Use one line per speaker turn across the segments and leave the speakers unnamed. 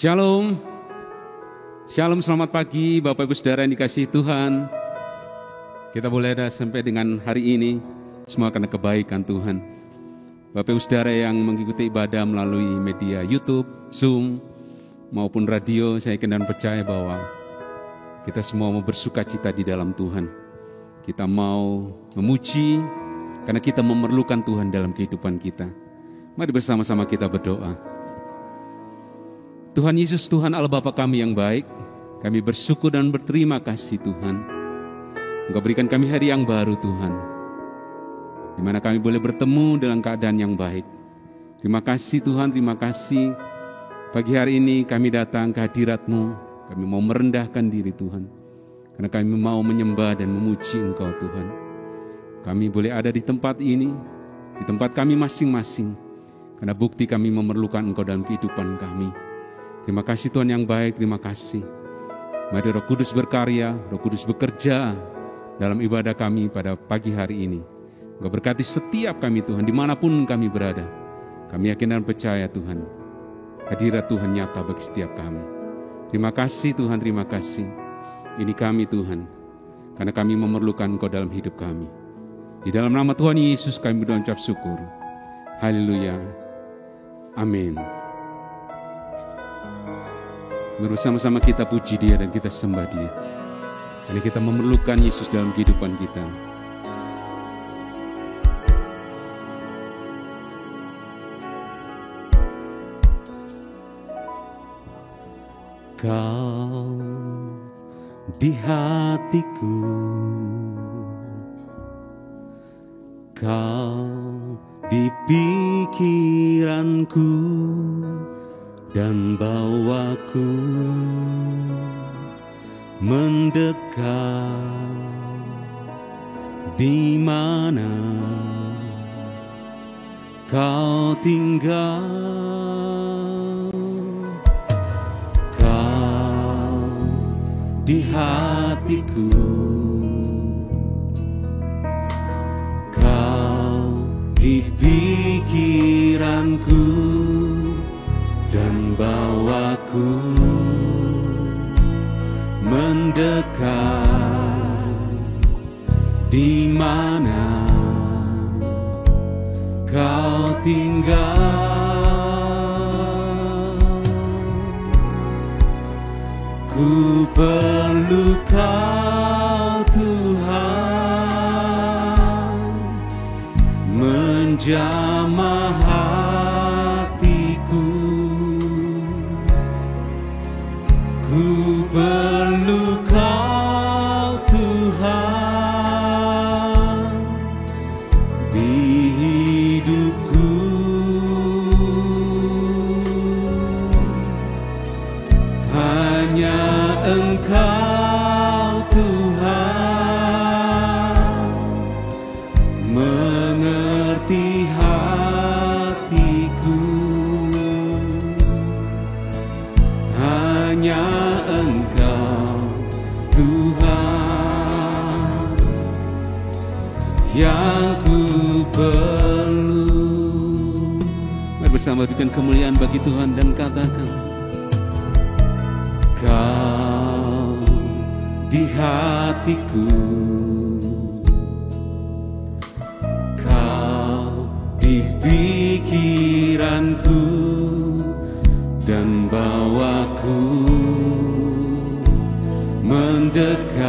Shalom, Shalom, selamat pagi Bapak Ibu Saudara yang dikasihi Tuhan. Kita boleh ada sampai dengan hari ini, semua karena kebaikan Tuhan. Bapak Ibu Saudara yang mengikuti ibadah melalui media YouTube, Zoom, maupun radio, saya yakin dan percaya bahwa kita semua mau bersuka cita di dalam Tuhan. Kita mau memuji, karena kita memerlukan Tuhan dalam kehidupan kita. Mari bersama-sama kita berdoa. Tuhan Yesus, Tuhan Allah Bapa kami yang baik, kami bersyukur dan berterima kasih Tuhan. Engkau berikan kami hari yang baru Tuhan, di mana kami boleh bertemu dalam keadaan yang baik. Terima kasih Tuhan, terima kasih. Pagi hari ini kami datang ke hadirat-Mu, kami mau merendahkan diri Tuhan, karena kami mau menyembah dan memuji Engkau Tuhan. Kami boleh ada di tempat ini, di tempat kami masing-masing, karena bukti kami memerlukan Engkau dalam kehidupan kami. Terima kasih Tuhan yang baik, terima kasih. Mari Roh Kudus berkarya, Roh Kudus bekerja dalam ibadah kami pada pagi hari ini. Engkau berkati setiap kami Tuhan, dimanapun kami berada. Kami yakin dan percaya Tuhan, hadirat Tuhan nyata bagi setiap kami. Terima kasih Tuhan, terima kasih. Ini kami Tuhan, karena kami memerlukan Engkau dalam hidup kami. Di dalam nama Tuhan Yesus kami berucap syukur. Haleluya. Amin. Bersama-sama kita puji Dia dan kita sembah Dia. Karena kita memerlukan Yesus dalam kehidupan kita. Kau di hatiku, Kau di pikiranku, dan bawaku mendekat di mana Kau tinggal. Kau di hatiku, Kau di pikiranku, dan bawaku mendekat di mana Kau tinggal. Ku perlu Kau Tuhan, menjamah hatiku. Ku perlu Kau Tuhan di hidupku. Hanya Engkau Tuhan mengerti hatiku. Hanya Engkau Tuhan yang ku perlu. Mari bersama berikan kemuliaan bagi Tuhan dan katakan, Kau di hatiku, Kau di pikiranku, dan bawaku mendekat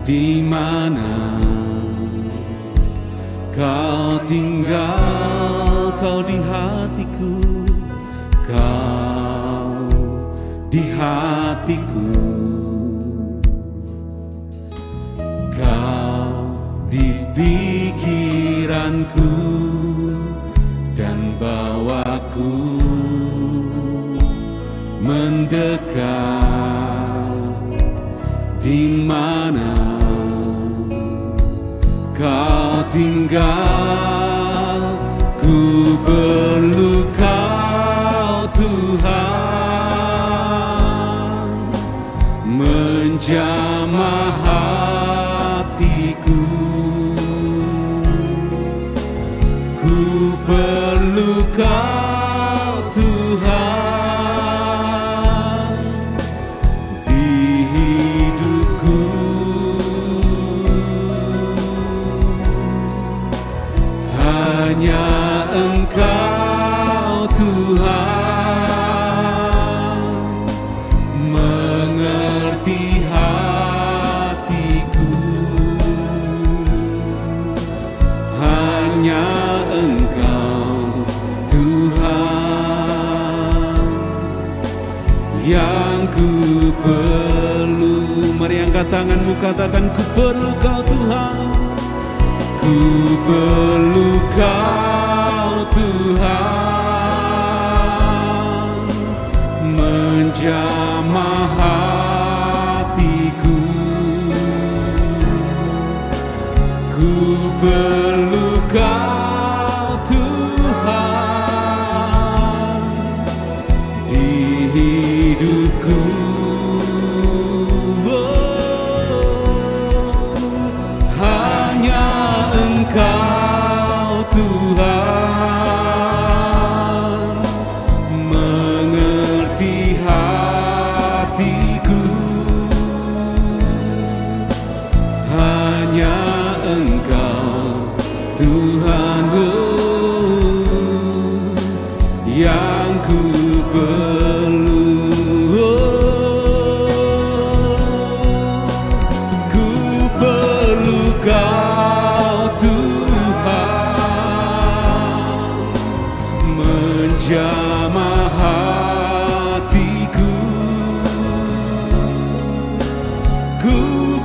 di mana Kau tinggal. Kau di hatiku, Kau di hatiku, Kau di pikiranku, dan bawaku mendekat di mana Kau tinggal. Ku perlu Kau Tuhan, menjamah hatiku. Ku perlu Kau Tuhan yang ku perlu. Mari angkat tanganmu, katakan ku perlu Kau Tuhan. Ku perlu Kau Tuhan, menjamah hatiku. Ku perlu Kau Tuhan di hidupku. Hanya Engkau Tuhan mengerti hatiku. Hanya Engkau Tuhan yang ku perlu. Ku perlu Kau Tuhan, menjamah hatiku. Ku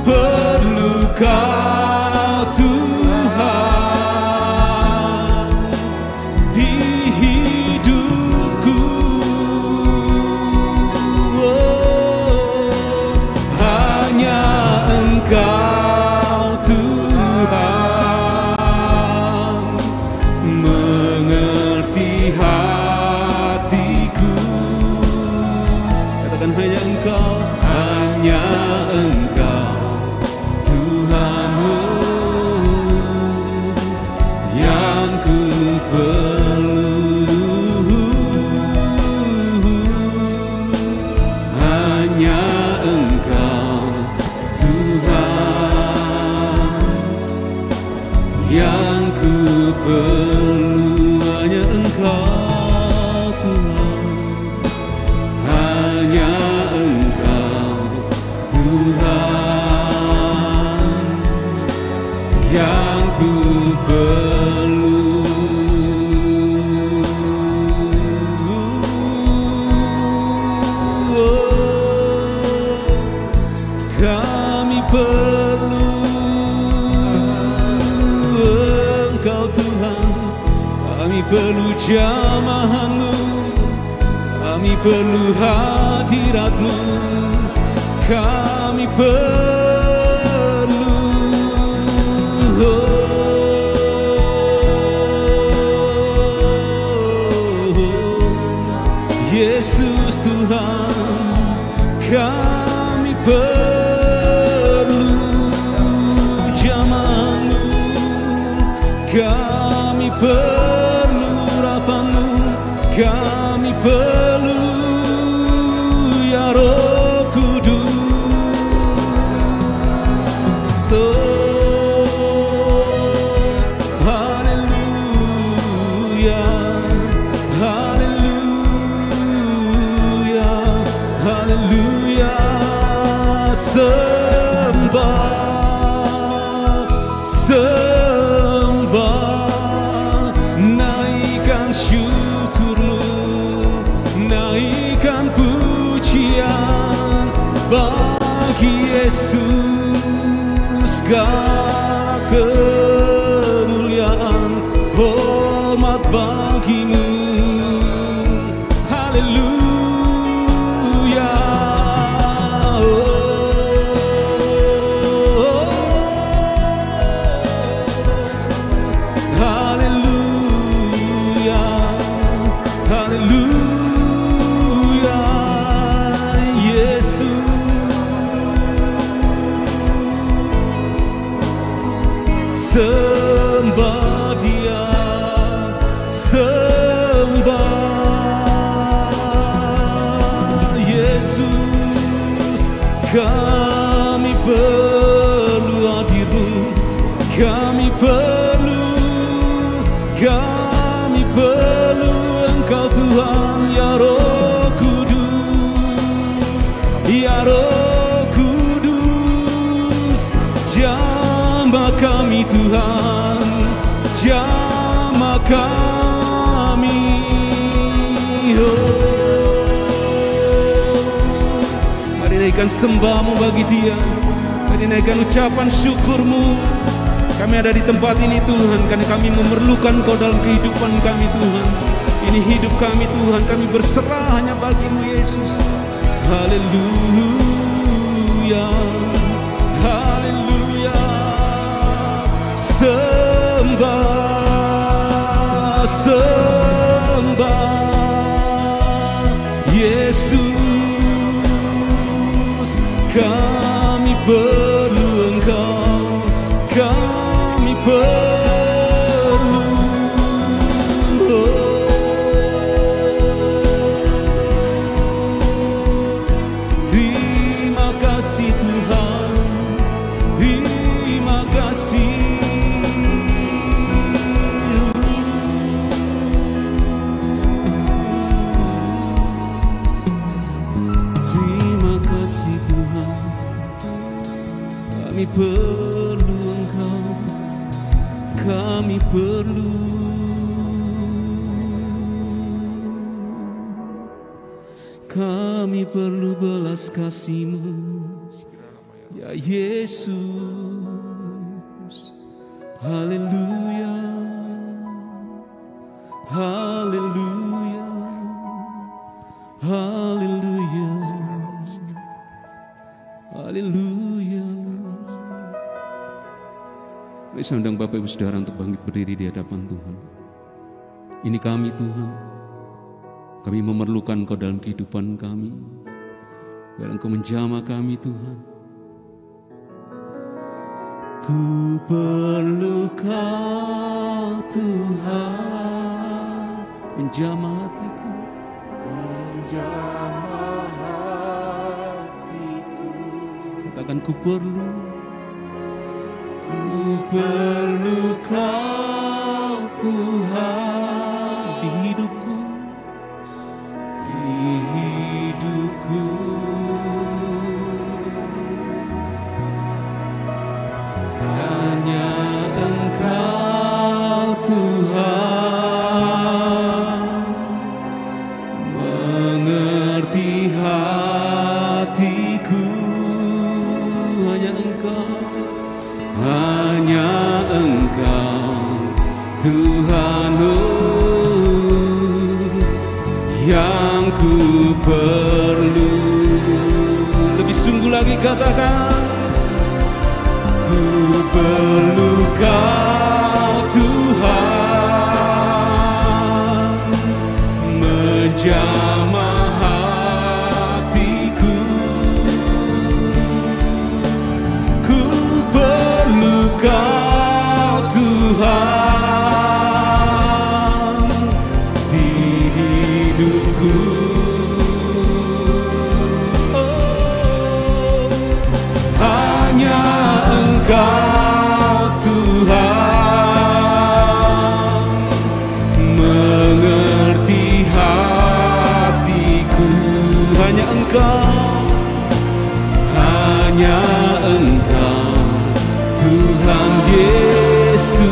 perlu Kau Tuhan di hidupku. Hanya Engkau Tuhan mengerti hatiku. Katakan hanya Engkau, hanya Engkau Tuhan yang ku perlu. Hanya Engkau Tuhan yang ku perlu. Hanya Engkau Tuhan, hanya Engkau Tuhan yang ku perlu. Kami perlu Engkau Tuhan, kami perlu jamahan-Mu, kami perlu hadirat-Mu, kami perlu Yesus Tuhan, kami perlu jamahan-Mu, kami perlu urapan-Mu, kami perlu ya Roh Kudus. Haleluya, haleluya, haleluya. Sembah, sembah, naikkan syukur-Mu, naikkan pujian bagi Yesus. Segala kemuliaan, hormat bagi-Mu. Haleluya. Haleluya, haleluya, Yesus. Sembah Dia, sembah Yesus. Kami perlu hadir-Mu, kami perlu Engkau Tuhan, ya Roh Kudus, ya Roh Kudus. Jamah kami Tuhan, jamah kami. naikkan sembahmu bagi Dia. Kami naikkan ucapan syukurmu. Kami ada di tempat ini Tuhan, karena kami memerlukan Kau dalam kehidupan kami Tuhan. Ini hidup kami Tuhan, kami berserah hanya bagi-Mu Yesus. Haleluya, haleluya. Sembah, sembah Yesus. Kami perlu Engkau, kami perlu. Terima kasih Tuhan, terima kasih. Terima kasih Tuhan, kami perlu Engkau, kami perlu. Kami perlu belas kasih-Mu, ya Yesus. Haleluya, haleluya, haleluya, haleluya. Mari saya undang Bapak Ibu Saudara untuk bangkit berdiri di hadapan Tuhan. Ini kami Tuhan. Kami memerlukan Kau dalam kehidupan kami. Biar Engkau menjamah kami Tuhan. Ku perlu Kau Tuhan, menjamah hatiku, menjamah hatiku. Katakan ku perlu Kau Tuhan di hidupku, di hidupku. Hanya Engkau Tuhan mengerti hatiku. Hanya Engkau, hanya Engkau Tuhan, yang ku perlu. Lebih sungguh lagi katakan, ku perlu Kau Tuhan, menjamah hatiku. Ku perlu Kau Tuhan di hidupku. Oh, hanya Engkau Tuhan mengerti hatiku. Hanya Engkau, hanya Engkau Tuhan Yesus,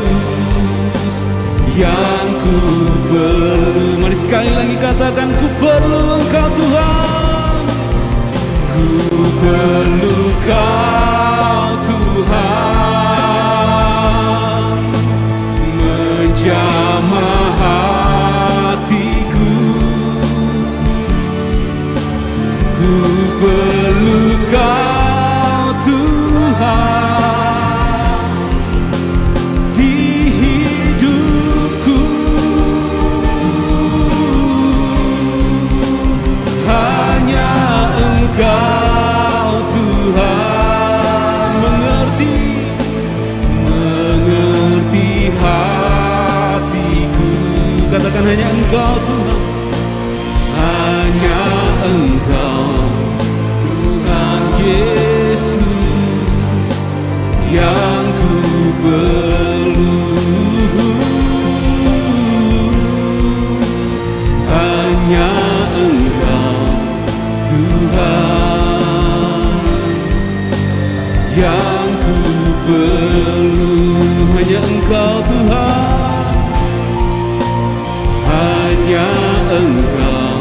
yang ku perlu. Mari sekali lagi katakan, ku perlu Engkau Tuhan, ku perlu Kau Tuhan, menjamah hatiku. Ku perlu Kau Tuhan di hidupku. Hanya Engkau Tuhan mengerti hatiku. Katakan, hanya Engkau Tuhan, hanya Engkau Tuhan Yesus, yang ku perlu. Hanya Engkau Tuhan, yang ku perlu. Hanya Engkau Tuhan, hanya Engkau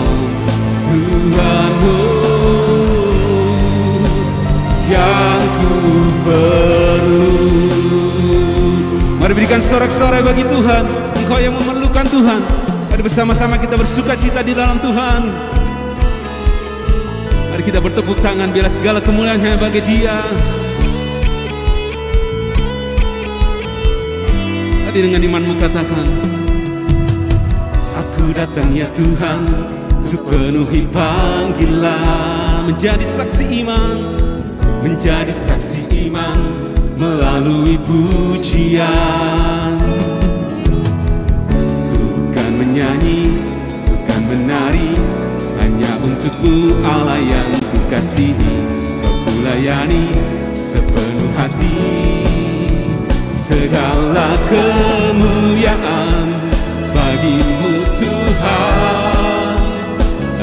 Tuhan, oh, berikan sorak-sorai bagi Tuhan. Engkau yang memerlukan Tuhan. Mari bersama-sama kita bersuka cita di dalam Tuhan. Mari kita bertepuk tangan, biarlah segala kemuliaan hanya bagi Dia. Tadi dengan imanmu katakan, aku datang ya Tuhan, untuk penuhi panggilan, menjadi saksi iman, menjadi saksi iman melalui pujian. Bukan menyanyi, bukan menari, hanya untukmu Allah yang kukasihi. Kau kulayani sepenuh hati. Segala kemuliaan bagimu Tuhan.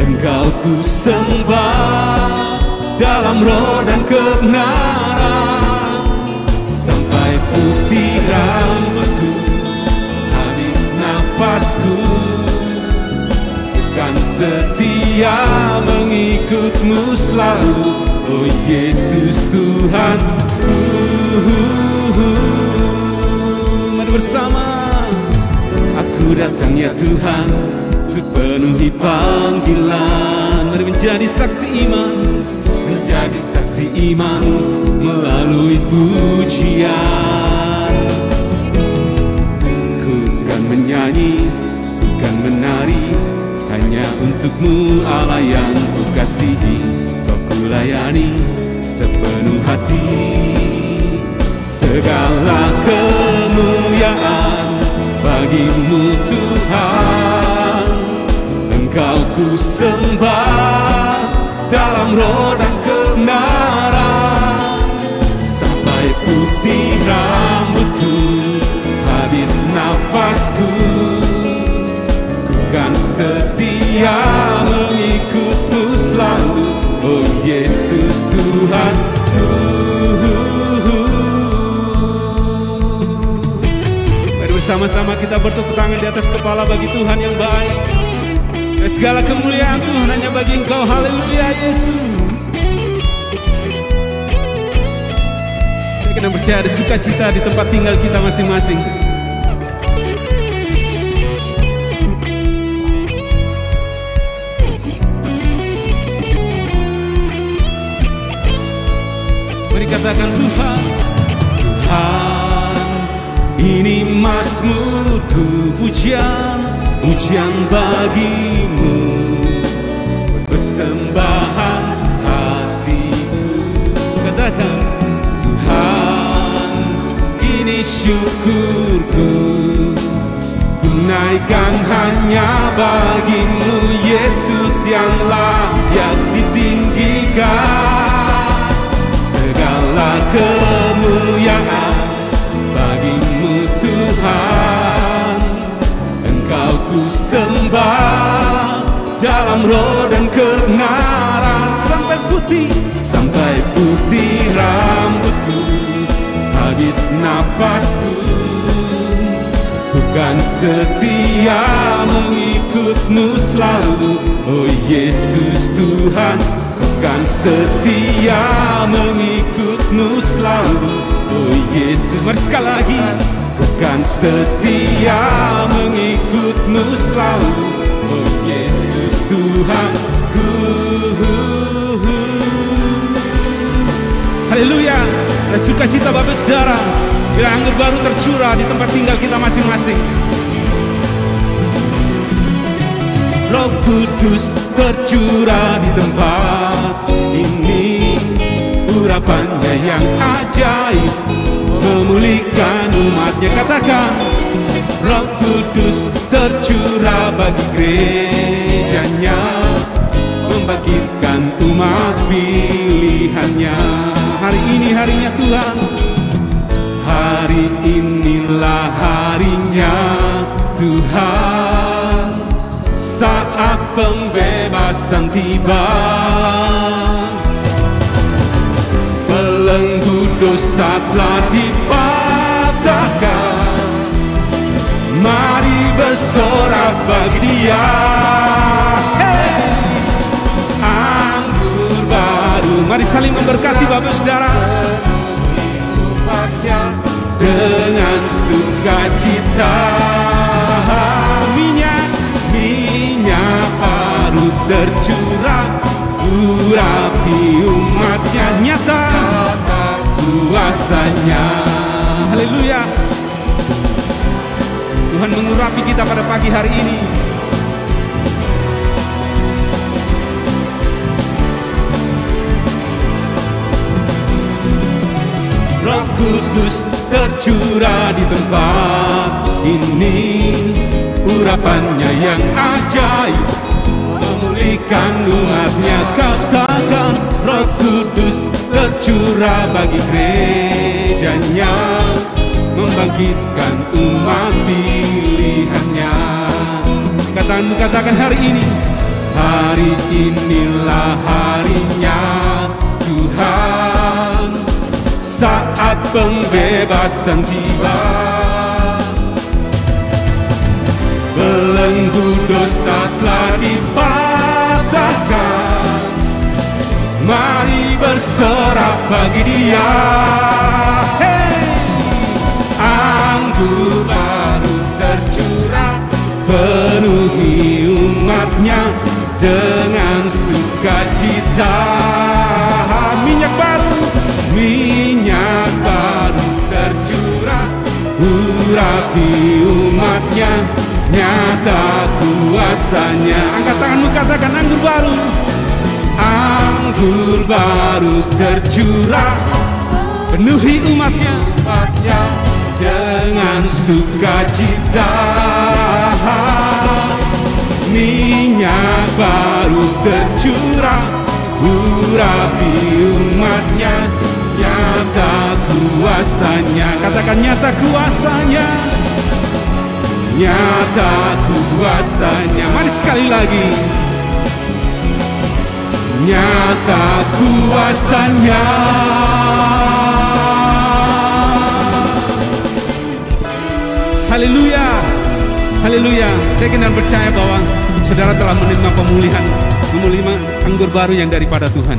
Engkau ku sembah dalam roh dan kebenaran, sampai putih rambutku, habis napasku. Bukan setia mengikutmu selalu, oh Yesus Tuhanku. Mari bersama, aku datang ya Tuhan, untuk penuhi panggilan. Mari menjadi saksi iman, menjadi saksi iman melalui pujian. Ku kan menyanyi, bukan menari, hanya untukmu Allah yang kukasihi. Kau kulayani sepenuh hati. Segala kemuliaan bagimu Tuhan. Engkau ku sembah dalam roh dan kebenaran, sampai putih rambutku, habis nafasku. Ku kan setia mengikutmu selalu, oh Yesus Tuhanku. Mari bersama-sama kita bertepuk tangan di atas kepala bagi Tuhan yang baik. Segala kemuliaan Tuhan hanya bagi Engkau. Haleluya Yesus. Kita percaya ada sukacita di tempat tinggal kita masing-masing. Mari katakan Tuhan, Tuhan, ini mazmurku, pujian, pujian bagimu, persembahan hatiku. Katakan, Tuhan, ini syukurku, ku naikkan hanya bagimu, Yesus yang layak ditinggikan. Segala kemuliaan bagimu Tuhan. Engkau ku sembah dalam roh dan kebenaran, sampai putih rambutku, habis napasku. Bukan setia mengikutmu selalu, oh Yesus Tuhan. Bukan setia mengikutmu selalu, oh Yesus. Mari sekali lagi. Bukan setia mengikutmu selalu, oh Yesus Tuhanku. Haleluya. Dan sukacita Bapak Saudara, bila anggur baru tercurah di tempat tinggal kita masing-masing. Roh Kudus tercurah di tempat ini, urapannya yang ajaib memulihkan umatnya. Katakan, Roh Kudus tercurah bagi gerejanya, membangkitkan umat pilihannya. Hari ini harinya Tuhan, hari inilah harinya Tuhan, saat pembebasan tiba. Belenggu dosa telah dipatahkan, mari bersorak bagi Dia. Anggur baru, mari saling memberkati Bapak Saudara dengan sukacita. sukacita. Minyak baru tercurah, urapi umatnya, nyata kuasanya. Haleluya. Tuhan mengurapi kita pada pagi hari ini. Roh Kudus tercurah di tempat ini, urapannya yang ajaib memulihkan umatnya. Katakan, Roh Kudus tercurah bagi gerejanya, membangkitkan umat pilihannya. Katakan hari ini, hari inilah harinya Tuhan, saat pembebasan tiba. Belenggu dosa telah dipatahkan, mari berserah bagi Dia. Hey! Anggur baru tercurah, penuhi umatnya dengan sukacita. Minyak baru tercurah, urapi umatnya, nyata kuasanya. Angkat tanganmu, katakan anggur baru. Anggur baru tercurah, penuhi umatnya dengan sukacita. Minyak baru tercurah, urapi umatnya, nyata kuasanya. Katakan nyata kuasanya, nyata kuasanya. Mari sekali lagi, nyata kuasanya. Haleluya, haleluya. Saya ingin percaya bahwa saudara telah menerima pemulihan, menerima anggur baru yang daripada Tuhan.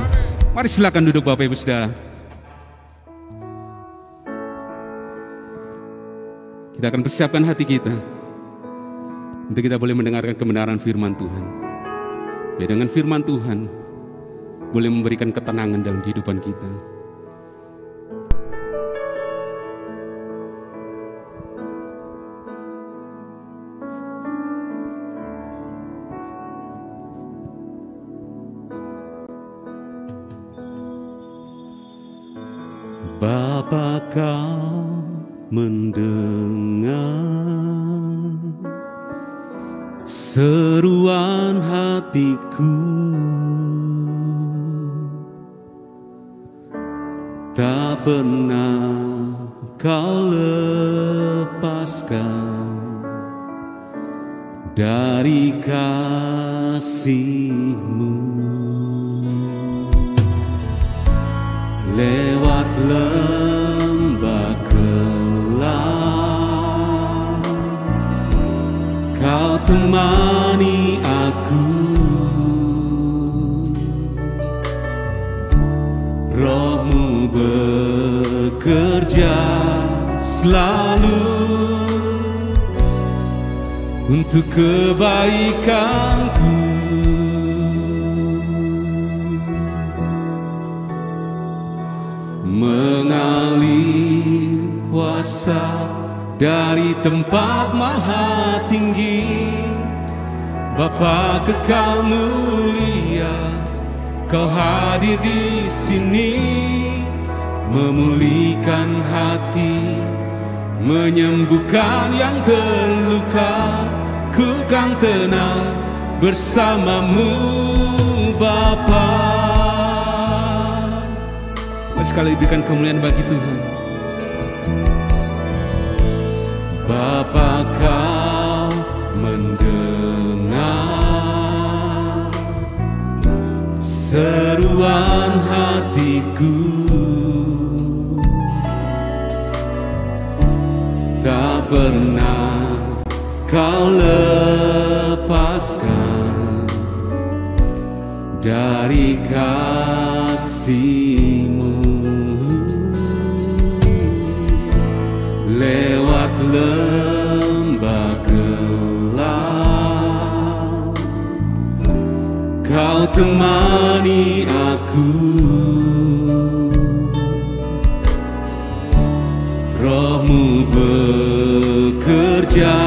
Mari silakan duduk Bapak Ibu Saudara. Kita akan persiapkan hati kita untuk kita boleh mendengarkan kebenaran firman Tuhan. Ya, dengan firman Tuhan boleh memberikan ketenangan dalam kehidupan kita. Bapa, Kau mendengar seruan hatiku, tak pernah Kau lepaskan dari kasih-Mu. Lewat lembah kelam, Kau temani aku. Roh-Mu bekerja selalu untuk kebaikanku. Mengalir kuasa dari tempat maha tinggi, Bapa kekal mulia, Kau hadir di sini, memulihkan hati, menyembuhkan yang terluka. Ku kan tenang bersama-Mu, Bapa. Sekali berikan kemuliaan bagi Tuhan. Bapa, Kau mendengar seruan hatiku, tak pernah Kau lepaskan dari kasih-Mu. Lewat Kau temani aku, Roh-Mu bekerja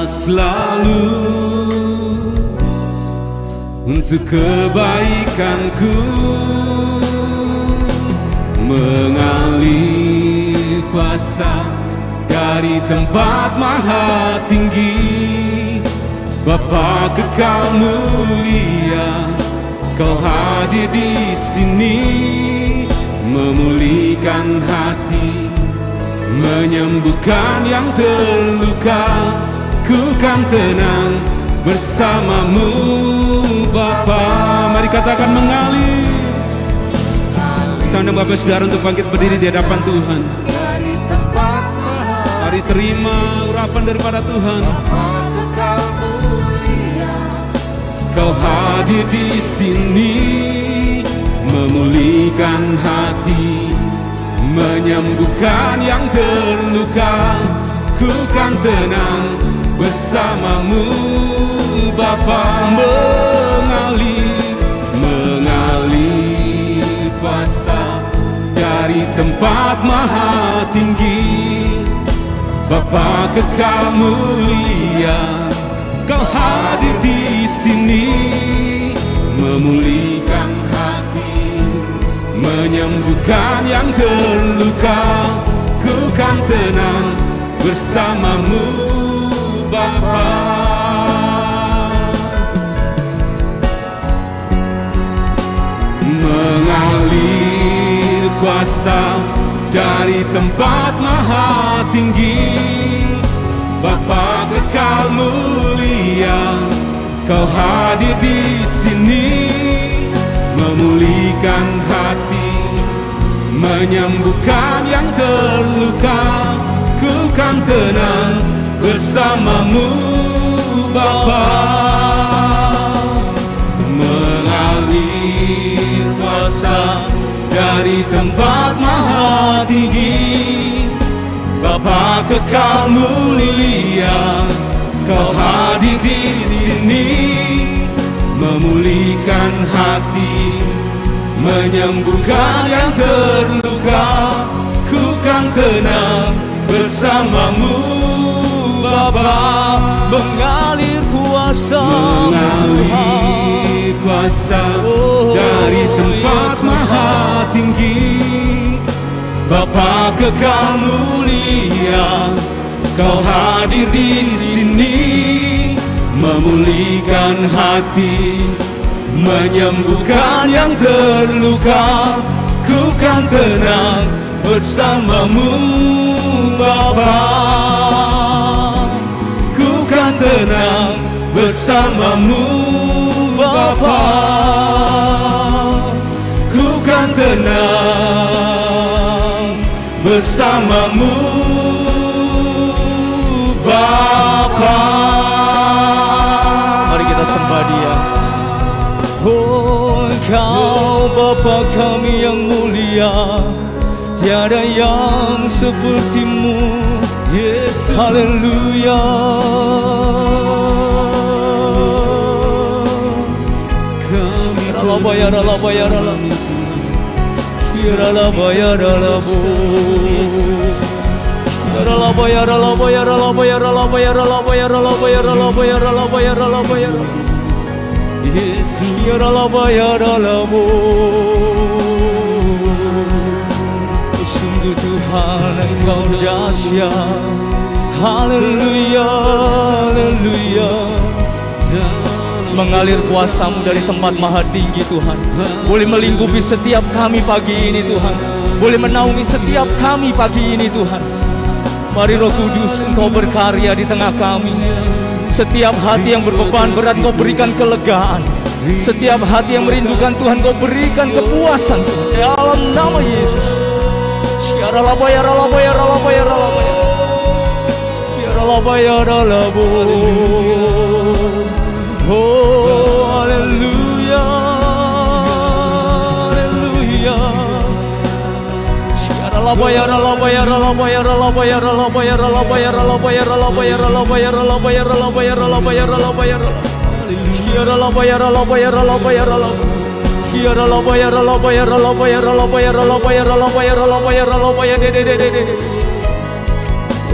selalu untuk kebaikanku, mengalir kuasa dari tempat maha tinggi. Bapa kekal mulia, Kau hadir di sini, memulihkan hati, menyembuhkan yang terluka. Ku kan tenang bersamamu Bapa. Mari katakan mengalir. Sandang Bapak Saudara untuk bangkit berdiri di hadapan Tuhan. Mari terima urapan daripada Tuhan. Kau hadir di sini, memulihkan hati, menyembuhkan yang terluka. Ku kan tenang bersamamu Bapa. Mengalir kuasa dari tempat maha tinggi. Bapa kekal mulia, Kau hadir di sini, memulihkan hati, menyembuhkan yang terluka. Ku kan tenang bersamamu Bapa. Mengalir kuasa dari tempat maha tinggi. Bapa kekal mulia, Kau hadir di sini, memulihkan hati, menyembuhkan yang terluka. Ku kan tenang bersamamu Bapa. Mengalir kuasa dari tempat maha tinggi. Bapa kekal mulia, Kau hadir di sini, memulihkan hati, menyembuhkan yang terluka. Ku kan tenang bersamamu Bapa. Mengalir kuasa dari tempat maha tinggi. Bapa kekal mulia, Kau hadir di sini, memulihkan hati, menyembuhkan yang terluka. Ku kan tenang bersamamu Bapa. Ku kan tenang bersamamu Bapa. Ku kan tenang bersamamu Bapa.
Mari kita sembah Dia. Oh, Engkau Bapa kami yang mulia, tiada yang seperti-Mu, Yesus. Haleluya. Sungguh Tuhan Engkau dahsyat. Haleluya, haleluya. Mengalir kuasa-Mu dari tempat maha tinggi Tuhan, boleh melingkupi setiap kami pagi ini Tuhan, boleh menaungi setiap kami pagi ini Tuhan. Mari Roh Kudus Engkau berkarya di tengah kami. Setiap hati yang berbeban berat Kau berikan kelegaan. Setiap hati yang merindukan Tuhan Kau berikan kepuasan Tuhan. Dalam nama Yesus. Oh, haleluya, haleluya.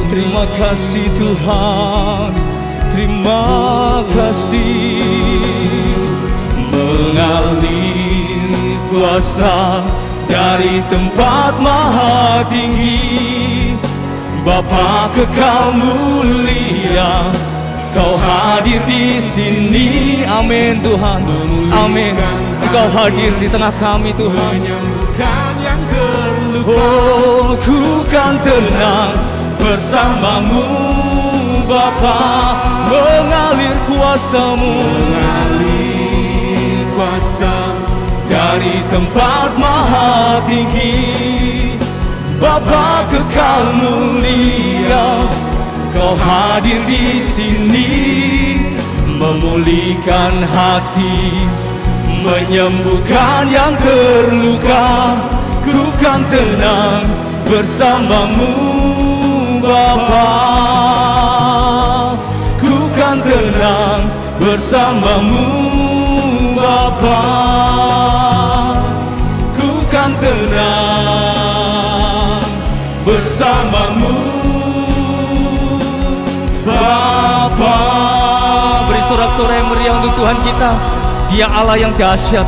Terima kasih Tuhan, terima kasih. Mengalir kuasa dari tempat maha tinggi, Bapa kekal mulia, Kau hadir di sini. Amin Tuhan, amin. Kau hadir di tengah kami Tuhan. Oh, ku kan tenang bersamamu Bapa. Mengalir kuasa-Mu, mengalir kuasa dari tempat maha tinggi, Bapa kekal mulia, Kau hadir di sini. Memulihkan hati, menyembuhkan yang terluka, ku kan tenang bersamamu Bapa. Ku kan tenang bersamamu Bapa. Ku kan tenang bersamamu Bapa. Beri sorak-sorai yang meriah untuk Tuhan kita. Dia Allah yang dahsyat.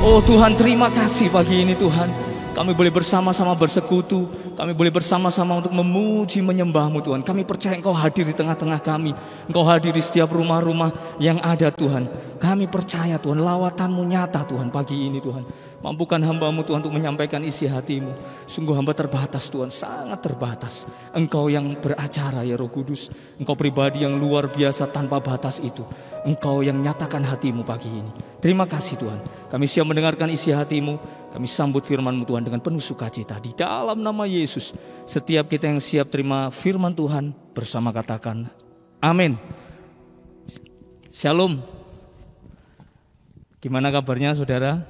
Oh Tuhan, terima kasih pagi ini Tuhan. Kami boleh bersama-sama bersekutu. Kami boleh bersama-sama untuk memuji menyembah-Mu Tuhan. Kami percaya Engkau hadir di tengah-tengah kami. Engkau hadir di setiap rumah-rumah yang ada Tuhan. Kami percaya Tuhan, lawatan-Mu nyata Tuhan pagi ini Tuhan. Mampukan hamba-Mu Tuhan untuk menyampaikan isi hati-Mu. Sungguh hamba terbatas Tuhan, sangat terbatas. Engkau yang beracara ya Roh Kudus. Engkau pribadi yang luar biasa tanpa batas itu. Engkau yang nyatakan hati-Mu pagi ini. Terima kasih Tuhan. Kami siap mendengarkan isi hati-Mu. Kami sambut firman-Mu Tuhan dengan penuh sukacita. Di dalam nama Yesus, setiap kita yang siap terima firman Tuhan bersama katakan amin. Shalom. Gimana kabarnya saudara?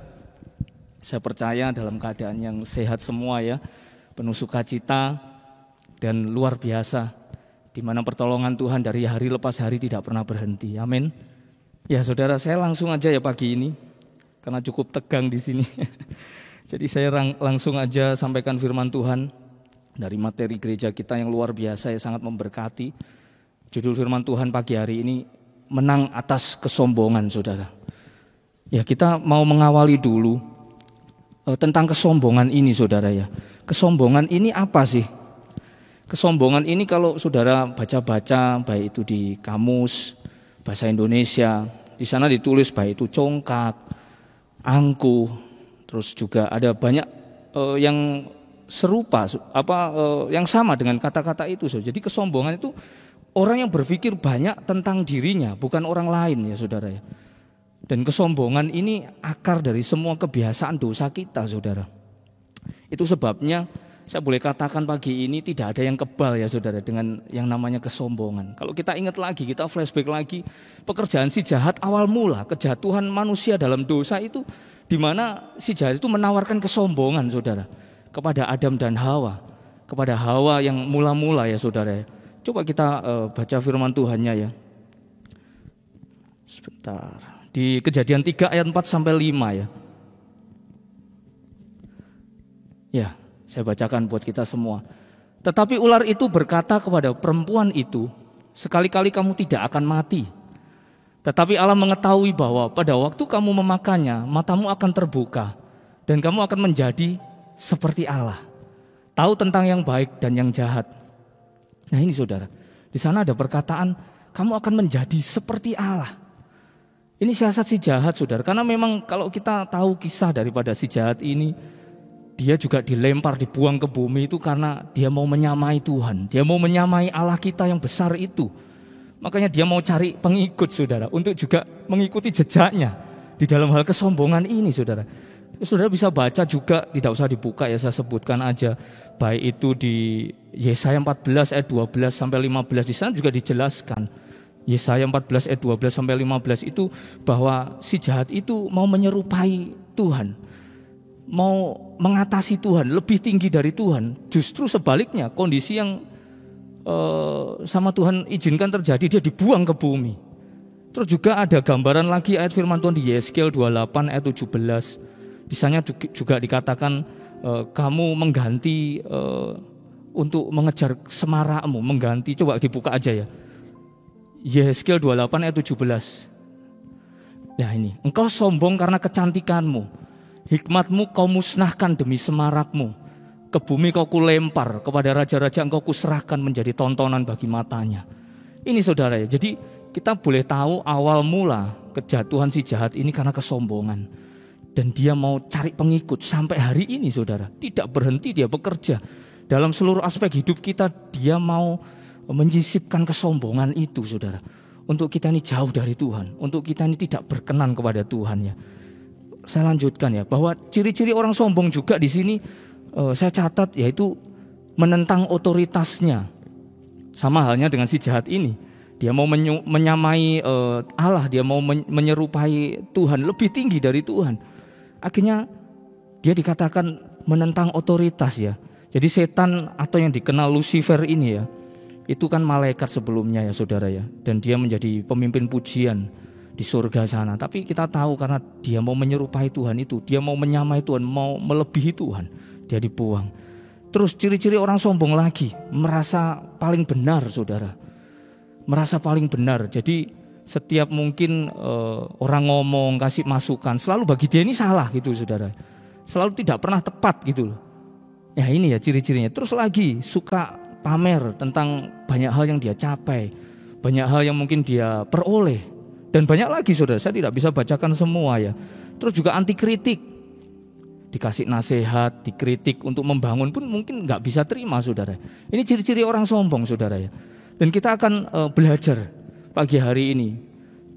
Saya percaya dalam keadaan yang sehat semua ya. Penuh sukacita dan luar biasa. Di mana pertolongan Tuhan dari hari lepas hari tidak pernah berhenti. Amin. Ya saudara, saya langsung aja ya pagi ini. Karena cukup tegang di sini. Jadi saya langsung aja sampaikan firman Tuhan dari materi gereja kita yang luar biasa ya, sangat memberkati. Judul firman Tuhan pagi hari ini, menang atas kesombongan saudara. Ya kita mau mengawali dulu tentang kesombongan ini saudara ya. Kesombongan ini apa sih? Kesombongan ini kalau saudara baca-baca baik itu di kamus bahasa Indonesia, di sana ditulis baik itu congkak, angkuh, terus juga ada banyak yang serupa yang sama dengan kata-kata itu. Jadi kesombongan itu orang yang berpikir banyak tentang dirinya, bukan orang lain ya saudara ya. Dan kesombongan ini akar dari semua kebiasaan dosa kita saudara. Itu sebabnya saya boleh katakan pagi ini tidak ada yang kebal ya saudara dengan yang namanya kesombongan. Kalau kita ingat lagi, kita flashback lagi, pekerjaan si jahat awal mula, kejatuhan manusia dalam dosa itu, di mana si jahat itu menawarkan kesombongan saudara kepada Adam dan Hawa, kepada Hawa yang mula-mula ya saudara. Coba kita baca firman Tuhannya ya. Sebentar. Di Kejadian 3 ayat 4 sampai 5 ya. Ya, saya bacakan buat kita semua. Tetapi ular itu berkata kepada perempuan itu, sekali-kali kamu tidak akan mati. Tetapi Allah mengetahui bahwa pada waktu kamu memakannya, matamu akan terbuka dan kamu akan menjadi seperti Allah, tahu tentang yang baik dan yang jahat. Nah ini saudara, di sana ada perkataan kamu akan menjadi seperti Allah. Ini siasat si jahat saudara, karena memang kalau kita tahu kisah daripada si jahat ini, dia juga dilempar, dibuang ke bumi itu karena dia mau menyamai Tuhan. Dia mau menyamai Allah kita yang besar itu. Makanya dia mau cari pengikut saudara, untuk juga mengikuti jejaknya di dalam hal kesombongan ini saudara. Saudara bisa baca juga, tidak usah dibuka ya, saya sebutkan aja. Baik itu di Yesaya 14 ayat 12 sampai 15, di sana juga dijelaskan. Yesaya 14 ayat 12 sampai 15 itu bahwa si jahat itu mau menyerupai Tuhan, mau mengatasi Tuhan, lebih tinggi dari Tuhan. Justru sebaliknya, kondisi yang sama Tuhan izinkan terjadi, dia dibuang ke bumi. Terus juga ada gambaran lagi ayat firman Tuhan di Yeskel 28 ayat 17. Di sana juga dikatakan kamu mengganti untuk mengejar semarakmu, mengganti. Coba dibuka aja ya. Yeskel 28 ayat 17. Nah ini, engkau sombong karena kecantikanmu, hikmatmu kau musnahkan demi semarakmu. Ke bumi kau kulempar, kepada raja-raja engkau kuserahkan menjadi tontonan bagi matanya. Ini saudara ya, jadi kita boleh tahu awal mula kejatuhan si jahat ini karena kesombongan. Dan dia mau cari pengikut sampai hari ini saudara. Tidak berhenti dia bekerja. Dalam seluruh aspek hidup kita dia mau menyisipkan kesombongan itu saudara. Untuk kita ini jauh dari Tuhan. Untuk kita ini tidak berkenan kepada Tuhan ya. Saya lanjutkan ya, bahwa ciri-ciri orang sombong juga di sini saya catat yaitu menentang otoritasnya. Sama halnya dengan si jahat ini. Dia mau menyamai Allah, dia mau menyerupai Tuhan, lebih tinggi dari Tuhan. Akhirnya dia dikatakan menentang otoritas ya. Jadi setan atau yang dikenal Lucifer ini ya, itu kan malaikat sebelumnya ya saudara ya. Dan dia menjadi pemimpin pujian di surga sana. Tapi kita tahu karena dia mau menyerupai Tuhan itu, dia mau menyamai Tuhan, mau melebihi Tuhan, dia dibuang. Terus ciri-ciri orang sombong lagi, merasa paling benar saudara. Merasa paling benar. Jadi setiap mungkin orang ngomong, kasih masukan, selalu bagi dia ini salah gitu saudara. Selalu tidak pernah tepat gitu loh. Ya ini ya ciri-cirinya. Terus lagi suka pamer tentang banyak hal yang dia capai, banyak hal yang mungkin dia peroleh, dan banyak lagi saudara. Saya tidak bisa bacakan semua ya. Terus juga anti kritik, dikasih nasihat, dikritik untuk membangun pun mungkin nggak bisa terima saudara. Ini ciri-ciri orang sombong saudara ya. Dan kita akan belajar pagi hari ini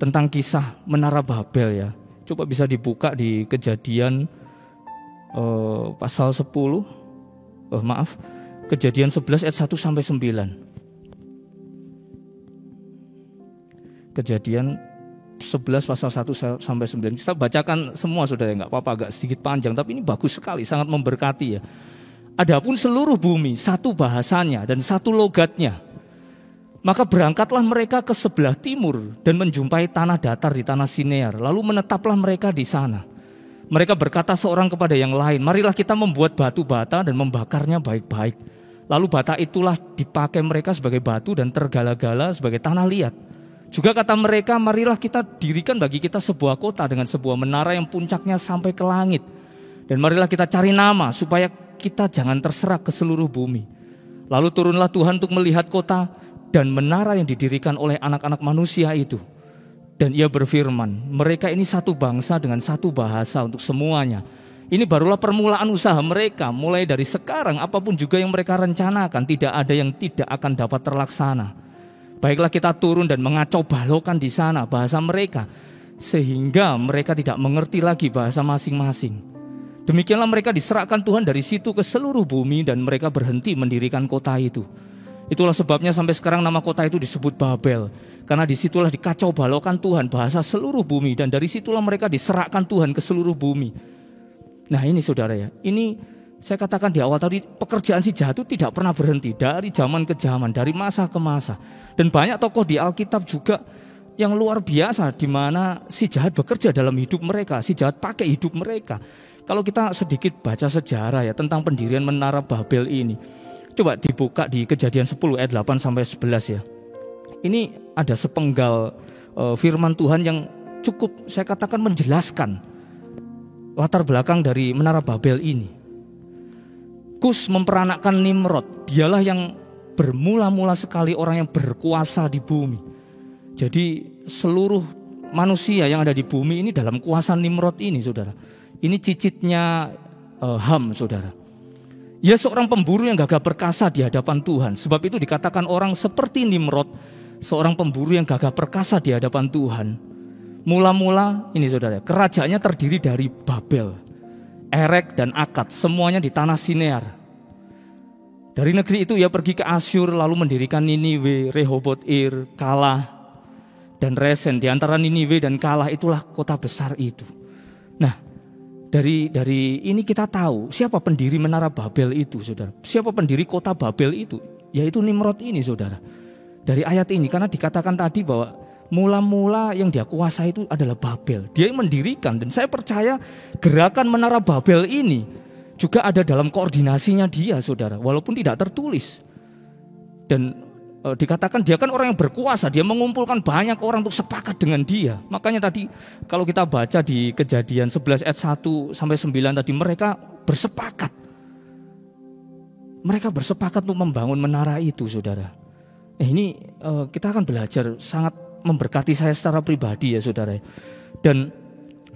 tentang kisah Menara Babel ya. Coba bisa dibuka di Kejadian pasal 10. Kejadian 11 ayat 1 sampai 9. Kejadian 11 pasal 1 sampai 9. Kita bacakan semua saudara, enggak apa-apa, agak sedikit panjang tapi ini bagus sekali, sangat memberkati ya. Adapun seluruh bumi satu bahasanya dan satu logatnya. Maka berangkatlah mereka ke sebelah timur dan menjumpai tanah datar di tanah Sinear. Lalu menetaplah mereka di sana. Mereka berkata seorang kepada yang lain, marilah kita membuat batu bata dan membakarnya baik-baik. Lalu bata itulah dipakai mereka sebagai batu dan tergala-gala sebagai tanah liat. Juga kata mereka, marilah kita dirikan bagi kita sebuah kota dengan sebuah menara yang puncaknya sampai ke langit. Dan marilah kita cari nama supaya kita jangan terserak ke seluruh bumi. Lalu turunlah Tuhan untuk melihat kota dan menara yang didirikan oleh anak-anak manusia itu. Dan ia berfirman, mereka ini satu bangsa dengan satu bahasa untuk semuanya. Ini barulah permulaan usaha mereka. Mulai dari sekarang apapun juga yang mereka rencanakan, tidak ada yang tidak akan dapat terlaksana. Baiklah kita turun dan mengacau balaukan di sana bahasa mereka, sehingga mereka tidak mengerti lagi bahasa masing-masing. Demikianlah mereka diserahkan Tuhan dari situ ke seluruh bumi dan mereka berhenti mendirikan kota itu. Itulah sebabnya sampai sekarang nama kota itu disebut Babel. Karena disitulah dikacau balaukan Tuhan bahasa seluruh bumi. Dan dari situlah mereka diserahkan Tuhan ke seluruh bumi. Nah ini saudara ya. Ini saya katakan di awal tadi, pekerjaan si jahat itu tidak pernah berhenti. Dari zaman ke zaman, dari masa ke masa. Dan banyak tokoh di Alkitab juga yang luar biasa. Di mana si jahat bekerja dalam hidup mereka. Si jahat pakai hidup mereka. Kalau kita sedikit baca sejarah ya tentang pendirian Menara Babel ini. Coba dibuka di Kejadian 10 ayat 8 sampai 11 ya. Ini ada sepenggal firman Tuhan yang cukup saya katakan menjelaskan latar belakang dari Menara Babel ini. Kus memperanakkan Nimrod, dialah yang bermula-mula sekali orang yang berkuasa di bumi. Jadi seluruh manusia yang ada di bumi ini dalam kuasa Nimrod ini saudara. Ini cicitnya Ham saudara. Ia seorang pemburu yang gagah perkasa di hadapan Tuhan. Sebab itu dikatakan orang seperti Nimrod, seorang pemburu yang gagah perkasa di hadapan Tuhan. Mula-mula ini saudara, kerajaannya terdiri dari Babel, Erek dan Akad, semuanya di tanah Sinear. Dari negeri itu ia pergi ke Asyur, lalu mendirikan Niniwe, Rehoboth-ir, Kalah, dan Resen. Di antara Niniwe dan Kalah itulah kota besar itu. Nah, Dari ini kita tahu siapa pendiri Menara Babel itu saudara. Siapa pendiri kota Babel itu, yaitu Nimrod ini saudara. Dari ayat ini, karena dikatakan tadi bahwa mula-mula yang dia kuasai itu adalah Babel. Dia yang mendirikan, dan saya percaya gerakan Menara Babel ini juga ada dalam koordinasinya dia, saudara, walaupun tidak tertulis. Dan dikatakan dia kan orang yang berkuasa, dia mengumpulkan banyak orang untuk sepakat dengan dia. Makanya tadi kalau kita baca di Kejadian 11 ayat 1 sampai 9 tadi, mereka bersepakat. Mereka bersepakat untuk membangun menara itu, saudara. Ini kita akan belajar, sangat memberkati saya secara pribadi ya, saudara. Dan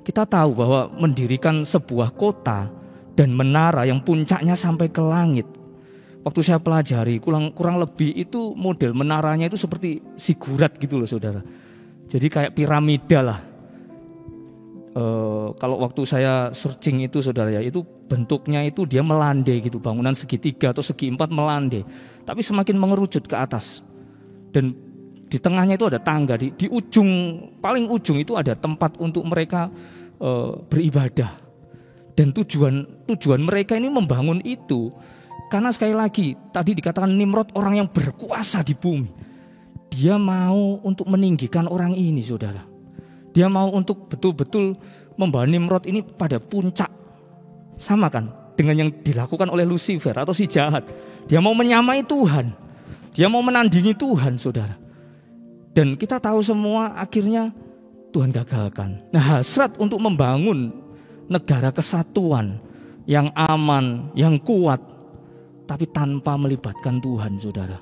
kita tahu bahwa mendirikan sebuah kota dan menara yang puncaknya sampai ke langit. Waktu saya pelajari kurang lebih itu model menaranya itu seperti zigurat gitu loh, saudara. Jadi kayak piramida lah. Kalau waktu saya searching itu, saudara ya, itu bentuknya itu dia melandai gitu, bangunan segitiga atau segi empat melandai, tapi semakin mengerucut ke atas. Dan di tengahnya itu ada tangga, di paling ujung itu ada tempat untuk mereka beribadah. Dan tujuan mereka ini membangun itu karena sekali lagi tadi dikatakan Nimrod orang yang berkuasa di bumi. Dia mau untuk meninggikan orang ini, saudara. Dia mau untuk betul-betul membawa Nimrod ini pada puncak. Sama kan dengan yang dilakukan oleh Lucifer atau si jahat. Dia mau menyamai Tuhan. Dia mau menandingi Tuhan, saudara. Dan kita tahu semua akhirnya Tuhan gagalkan. Nah, hasrat untuk membangun negara kesatuan yang aman, yang kuat, tapi tanpa melibatkan Tuhan, saudara.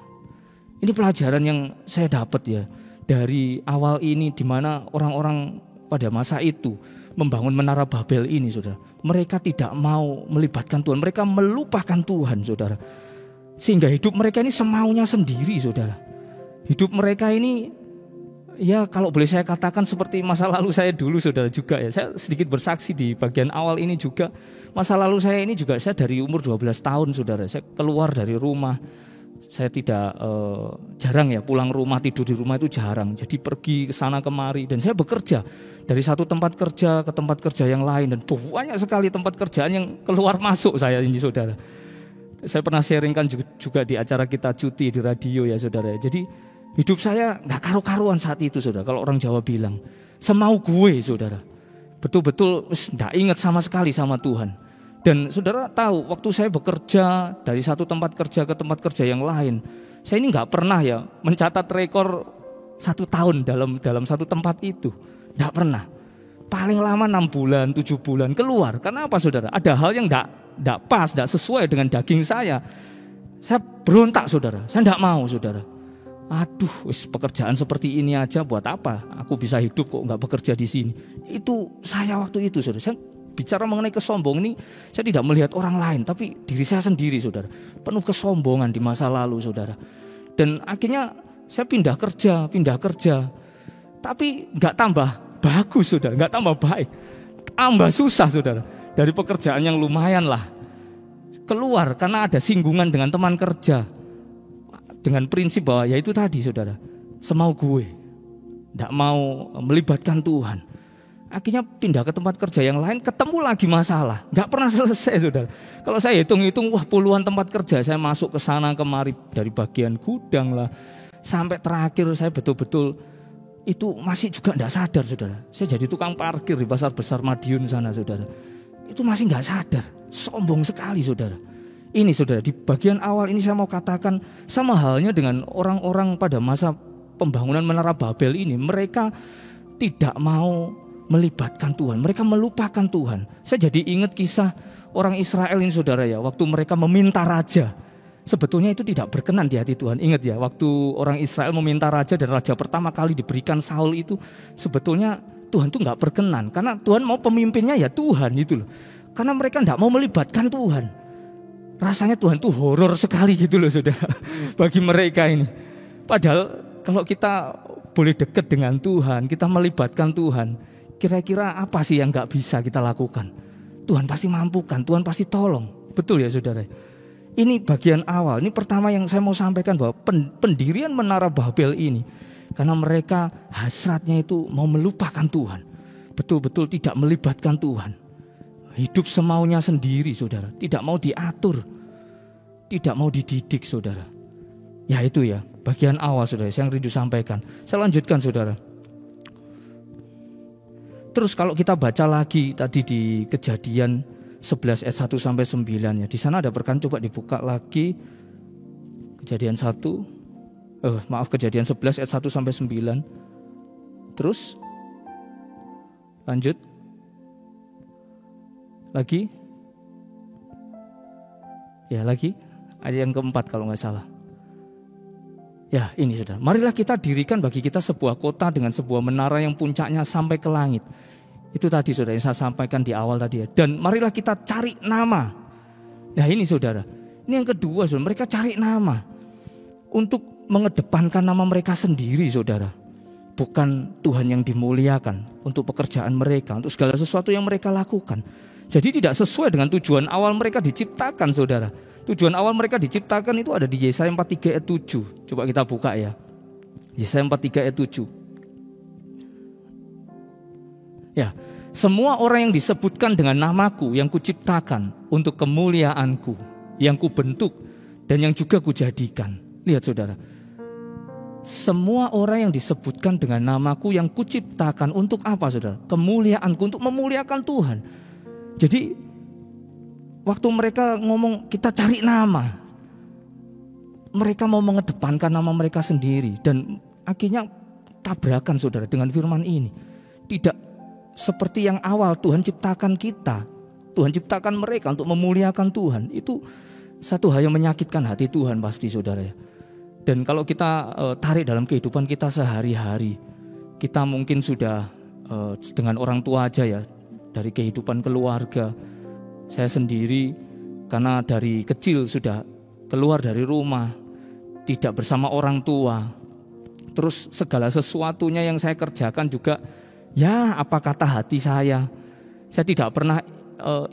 Ini pelajaran yang saya dapat ya dari awal ini, di mana orang-orang pada masa itu membangun Menara Babel ini, saudara. Mereka tidak mau melibatkan Tuhan, mereka melupakan Tuhan, saudara. Sehingga hidup mereka ini semaunya sendiri, saudara. Hidup mereka ini, ya kalau boleh saya katakan seperti masa lalu saya dulu, saudara, juga ya. Saya sedikit bersaksi di bagian awal ini juga. Masa lalu saya ini juga, saya dari umur 12 tahun, saudara. Saya keluar dari rumah. Saya tidak jarang ya pulang rumah, tidur di rumah itu jarang. Jadi pergi ke sana kemari, dan saya bekerja dari satu tempat kerja ke tempat kerja yang lain, dan banyak sekali tempat kerjaan yang keluar masuk saya ini, saudara. Saya pernah sharingkan juga di acara kita cuti di radio ya, saudara. Jadi hidup saya nggak karu-karuan saat itu, saudara. Kalau orang Jawa bilang semau gue, saudara. Betul-betul nggak ingat sama sekali sama Tuhan. Dan saudara tahu, waktu saya bekerja dari satu tempat kerja ke tempat kerja yang lain, saya ini nggak pernah ya mencatat rekor 1 tahun dalam satu tempat itu, nggak pernah. Paling lama 6 bulan, 7 bulan keluar. Karena apa, saudara? Ada hal yang nggak pas, nggak sesuai dengan daging saya. Saya berontak, saudara. Saya nggak mau, saudara. Aduh, pekerjaan seperti ini aja buat apa? Aku bisa hidup kok nggak bekerja di sini. Itu saya waktu itu, saudara. Saya bicara mengenai kesombongan ini, saya tidak melihat orang lain, tapi diri saya sendiri, saudara. Penuh kesombongan di masa lalu, saudara. Dan akhirnya saya pindah kerja, tapi nggak tambah bagus, saudara, nggak tambah baik, tambah susah, saudara. Dari pekerjaan yang lumayan lah, keluar karena ada singgungan dengan teman kerja, dengan prinsip bahwa ya itu tadi, saudara, semau gue, nggak mau melibatkan Tuhan. Akhirnya pindah ke tempat kerja yang lain, ketemu lagi masalah, nggak pernah selesai, saudara. Kalau saya hitung-hitung, wah puluhan tempat kerja saya masuk ke sana kemari, dari bagian gudang lah, sampai terakhir saya betul-betul itu masih juga nggak sadar, saudara. Saya jadi tukang parkir di Pasar Besar Madiun sana, saudara. Itu masih nggak sadar, sombong sekali, saudara. Ini, saudara, di bagian awal ini saya mau katakan sama halnya dengan orang-orang pada masa pembangunan Menara Babel ini. Mereka tidak mau melibatkan Tuhan, mereka melupakan Tuhan. Saya jadi ingat kisah orang Israel ini, saudara ya, waktu mereka meminta raja. Sebetulnya itu tidak berkenan di hati Tuhan. Ingat ya, waktu orang Israel meminta raja dan raja pertama kali diberikan Saul itu, sebetulnya Tuhan tuh nggak berkenan, karena Tuhan mau pemimpinnya ya Tuhan itu loh. Karena mereka nggak mau melibatkan Tuhan. Rasanya Tuhan tuh horor sekali gitu loh, saudara, bagi mereka ini. Padahal kalau kita boleh dekat dengan Tuhan, kita melibatkan Tuhan, kira-kira apa sih yang gak bisa kita lakukan? Tuhan pasti mampukan, Tuhan pasti tolong. Betul ya, saudara? Ini bagian awal. Ini pertama yang saya mau sampaikan, bahwa pendirian Menara Babel ini, karena mereka hasratnya itu mau melupakan Tuhan. Betul-betul tidak melibatkan Tuhan. Hidup semaunya sendiri, saudara. Tidak mau diatur. Tidak mau dididik, saudara. Ya itu ya, bagian awal, saudara, yang rindu sampaikan. Saya lanjutkan, saudara. Terus kalau kita baca lagi tadi di Kejadian 11 ayat 1 sampai 9 ya. Di sana ada perkataan, coba dibuka lagi. Kejadian 11 ayat 1 sampai 9. Terus lanjut. Lagi. Ya, lagi. Ayat yang keempat kalau nggak salah. Ya, ini sudah. Marilah kita dirikan bagi kita sebuah kota dengan sebuah menara yang puncaknya sampai ke langit. Itu tadi saudara yang saya sampaikan di awal tadi ya. Dan marilah kita cari nama. Nah ini saudara. Ini yang kedua saudara. Mereka cari nama. Untuk mengedepankan nama mereka sendiri saudara. Bukan Tuhan yang dimuliakan. Untuk pekerjaan mereka. Untuk segala sesuatu yang mereka lakukan. Jadi tidak sesuai dengan tujuan awal mereka diciptakan saudara. Tujuan awal mereka diciptakan itu ada di Yesaya 43 ayat 7. Coba kita buka ya. Yesaya 43 ayat 7. Ya, semua orang yang disebutkan dengan namaku yang kuciptakan untuk kemuliaanku, yang kubentuk dan yang juga kujadikan. Lihat saudara. Semua orang yang disebutkan dengan namaku yang kuciptakan untuk apa saudara? Kemuliaanku, untuk memuliakan Tuhan. Jadi waktu mereka ngomong kita cari nama, mereka mau mengedepankan nama mereka sendiri. Dan akhirnya tabrakan saudara dengan firman ini. Tidak seperti yang awal Tuhan ciptakan kita. Tuhan ciptakan mereka untuk memuliakan Tuhan. Itu satu hal yang menyakitkan hati Tuhan pasti saudara ya. Dan kalau kita tarik dalam kehidupan kita sehari-hari, kita mungkin sudah dengan orang tua aja ya. Dari kehidupan keluarga. Saya sendiri karena dari kecil sudah keluar dari rumah, tidak bersama orang tua. Terus segala sesuatunya yang saya kerjakan juga ya apa kata hati saya. Saya tidak pernah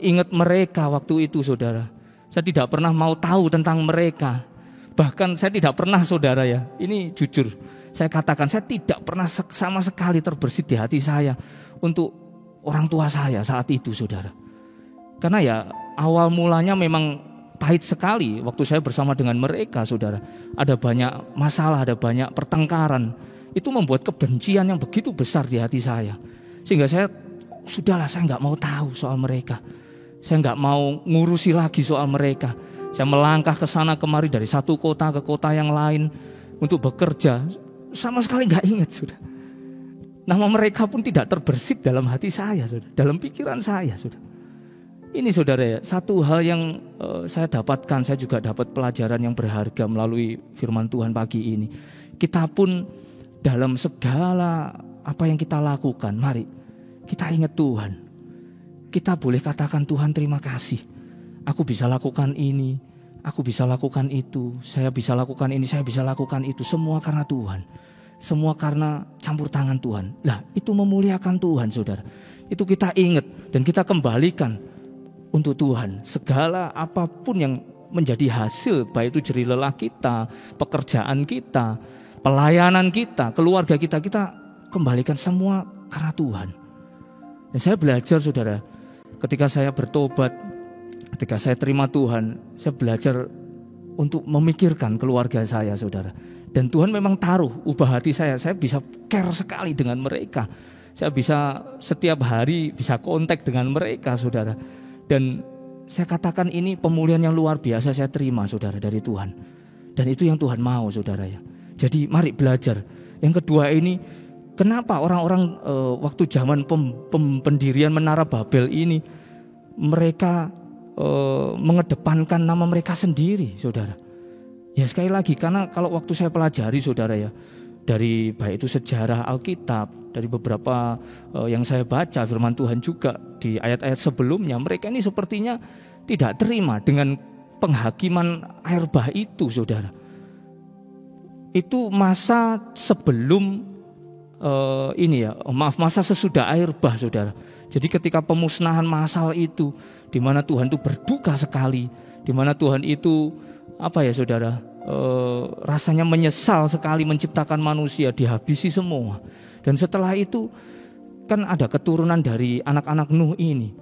ingat mereka waktu itu saudara. Saya tidak pernah mau tahu tentang mereka. Bahkan saya tidak pernah saudara ya. Ini jujur saya katakan, saya tidak pernah sama sekali terbersit di hati saya untuk orang tua saya saat itu saudara. Karena ya awal mulanya memang pahit sekali waktu saya bersama dengan mereka saudara. Ada banyak masalah, ada banyak pertengkaran. Itu membuat kebencian yang begitu besar di hati saya. Sehingga saya nggak mau tahu soal mereka. Saya nggak mau ngurusi lagi soal mereka. Saya melangkah ke sana kemari dari satu kota ke kota yang lain untuk bekerja. Sama sekali nggak ingat sudah. Nama mereka pun tidak terbersit dalam hati saya sudah, dalam pikiran saya sudah. Ini saudara ya, satu hal yang saya dapatkan, saya juga dapat pelajaran yang berharga melalui firman Tuhan pagi ini. Kita pun dalam segala apa yang kita lakukan, mari kita ingat Tuhan. Kita boleh katakan Tuhan terima kasih. Aku bisa lakukan ini, aku bisa lakukan itu, saya bisa lakukan ini, saya bisa lakukan itu. Semua karena Tuhan. Semua karena campur tangan Tuhan. Nah itu memuliakan Tuhan saudara. Itu kita ingat dan kita kembalikan untuk Tuhan. Segala apapun yang menjadi hasil, baik itu jerih lelah kita, pekerjaan kita, pelayanan kita, keluarga kita, kita kembalikan semua karena Tuhan. Dan saya belajar saudara, ketika saya bertobat, ketika saya terima Tuhan, saya belajar untuk memikirkan keluarga saya saudara. Dan Tuhan memang taruh ubah hati saya bisa care sekali dengan mereka. Saya bisa setiap hari bisa kontak dengan mereka saudara. Dan saya katakan ini pemulihan yang luar biasa saya terima saudara dari Tuhan. Dan itu yang Tuhan mau saudara ya. Jadi mari belajar. Yang kedua ini, kenapa orang-orang waktu zaman pendirian Menara Babel ini, mereka mengedepankan nama mereka sendiri saudara. Ya sekali lagi, karena kalau waktu saya pelajari saudara ya, dari baik itu sejarah Alkitab, dari beberapa yang saya baca firman Tuhan juga di ayat-ayat sebelumnya, mereka ini sepertinya tidak terima dengan penghakiman air bah itu saudara. Itu masa sebelum masa sesudah air bah saudara. Jadi ketika pemusnahan massal itu, di mana Tuhan itu berduka sekali, di mana Tuhan itu saudara, rasanya menyesal sekali menciptakan manusia, dihabisi semua. Dan setelah itu kan ada keturunan dari anak-anak Nuh ini.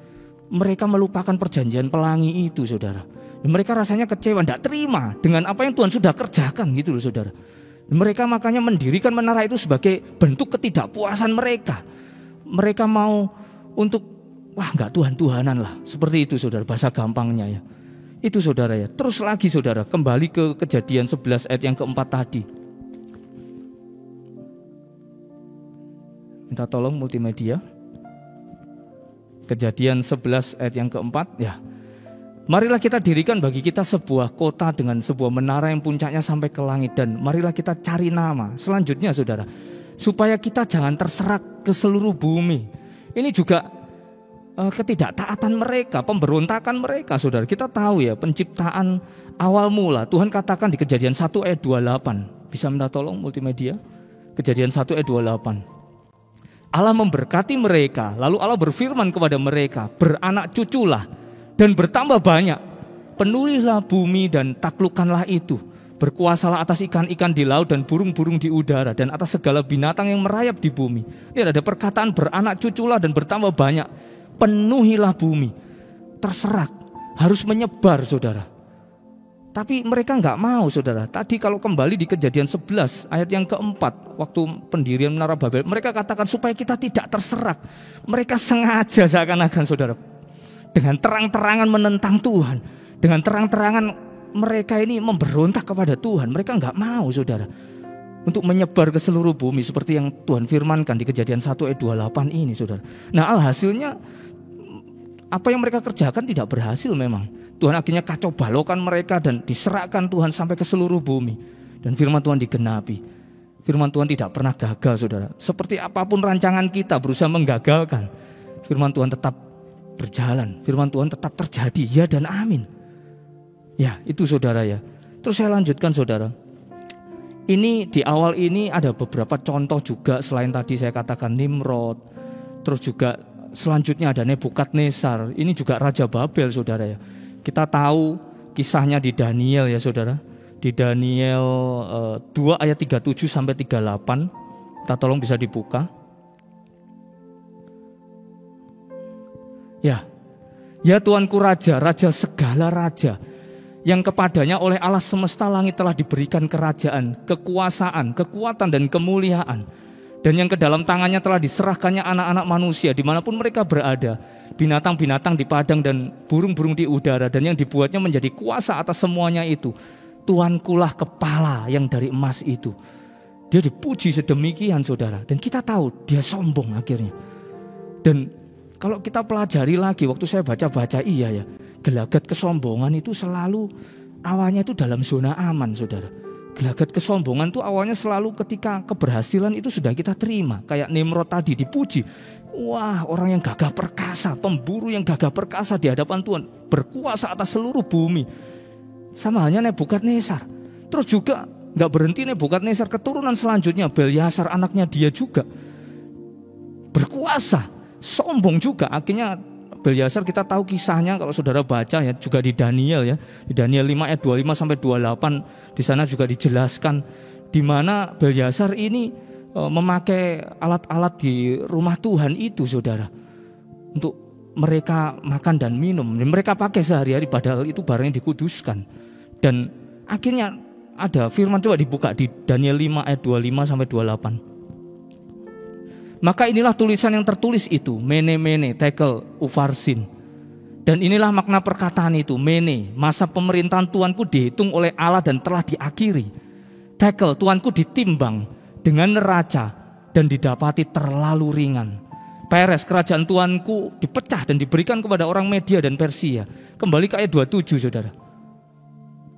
Mereka melupakan perjanjian pelangi itu saudara. Dan mereka rasanya kecewa, tidak terima dengan apa yang Tuhan sudah kerjakan gitu loh saudara. Dan mereka makanya mendirikan menara itu sebagai bentuk ketidakpuasan mereka. mereka mau untuk nggak Tuhan-Tuhanan lah. Seperti itu saudara, bahasa gampangnya ya. Itu saudara ya. Terus lagi saudara, kembali ke Kejadian 11 ayat yang keempat tadi. Minta tolong multimedia. Kejadian 11 ayat yang keempat ya. Marilah kita dirikan bagi kita sebuah kota dengan sebuah menara yang puncaknya sampai ke langit. Dan marilah kita cari nama. Selanjutnya saudara, supaya kita jangan terserak ke seluruh bumi. Ini juga ketidaktaatan mereka, pemberontakan mereka saudara. Kita tahu ya, penciptaan awal mula Tuhan katakan di Kejadian 1 ayat 28. Bisa minta tolong multimedia. Kejadian 1 ayat 28. Allah memberkati mereka, lalu Allah berfirman kepada mereka, beranak cuculah dan bertambah banyak, penuhilah bumi dan taklukkanlah itu, berkuasalah atas ikan-ikan di laut dan burung-burung di udara dan atas segala binatang yang merayap di bumi. Ini ada perkataan beranak cuculah dan bertambah banyak, penuhilah bumi. Terserak, harus menyebar saudara. Tapi mereka enggak mau saudara. Tadi kalau kembali di Kejadian 11 ayat yang keempat, waktu pendirian Menara Babel, mereka katakan supaya kita tidak terserak. Mereka sengaja seakan-akan saudara, dengan terang-terangan menentang Tuhan, dengan terang-terangan mereka ini memberontak kepada Tuhan. Mereka enggak mau saudara untuk menyebar ke seluruh bumi seperti yang Tuhan firmankan di Kejadian 1 ayat 28 ini saudara. Nah alhasilnya apa yang mereka kerjakan tidak berhasil memang. Tuhan akhirnya kacau balokan mereka dan diserahkan Tuhan sampai ke seluruh bumi. Dan firman Tuhan digenapi. Firman Tuhan tidak pernah gagal saudara. Seperti apapun rancangan kita berusaha menggagalkan, firman Tuhan tetap berjalan. Firman Tuhan tetap terjadi, ya dan amin. Ya itu saudara ya. Terus saya lanjutkan saudara. Ini di awal ini ada beberapa contoh juga selain tadi saya katakan Nimrod. Terus juga selanjutnya ada Nebukadnezar. Ini juga Raja Babel saudara ya. Kita tahu kisahnya di Daniel ya saudara. Di Daniel 2 ayat 37 sampai 38. Kita tolong bisa dibuka. Ya Tuanku Raja, Raja segala raja, yang kepadanya oleh Allah semesta langit telah diberikan kerajaan, kekuasaan, kekuatan dan kemuliaan. Dan yang ke dalam tangannya telah diserahkannya anak-anak manusia dimanapun mereka berada, binatang-binatang di padang dan burung-burung di udara, dan yang dibuatnya menjadi kuasa atas semuanya itu. Tuankulah kepala yang dari emas itu. Dia dipuji sedemikian saudara. Dan kita tahu dia sombong akhirnya. Dan kalau kita pelajari lagi, waktu saya baca-baca iya ya, gelagat kesombongan itu selalu awalnya itu dalam zona aman saudara. Gelagat kesombongan itu awalnya selalu ketika keberhasilan itu sudah kita terima. Kayak Nimrod tadi dipuji. Wah, orang yang gagah perkasa, pemburu yang gagah perkasa di hadapan Tuhan, berkuasa atas seluruh bumi. Sama halnya Nebukadnezar. Terus juga gak berhenti Nebukadnezar, keturunan selanjutnya Belshazzar anaknya dia juga berkuasa, sombong juga. Akhirnya Belshazzar kita tahu kisahnya kalau saudara baca ya, juga di Daniel ya. Di Daniel 5 ayat 25 sampai 28 di sana juga dijelaskan di mana Belshazzar ini memakai alat-alat di rumah Tuhan itu saudara untuk mereka makan dan minum. Mereka pakai sehari-hari padahal itu barang yang dikuduskan. Dan akhirnya ada firman, coba dibuka di Daniel 5 ayat 25 sampai 28. Maka inilah tulisan yang tertulis itu, mene mene tekel ufarsin. Dan inilah makna perkataan itu, mene, masa pemerintahan Tuanku dihitung oleh Allah dan telah diakhiri. Tekel, Tuanku ditimbang dengan neraca dan didapati terlalu ringan. Peres, kerajaan Tuanku dipecah dan diberikan kepada orang Media dan Persia. Kembali ke ayat 27 saudara.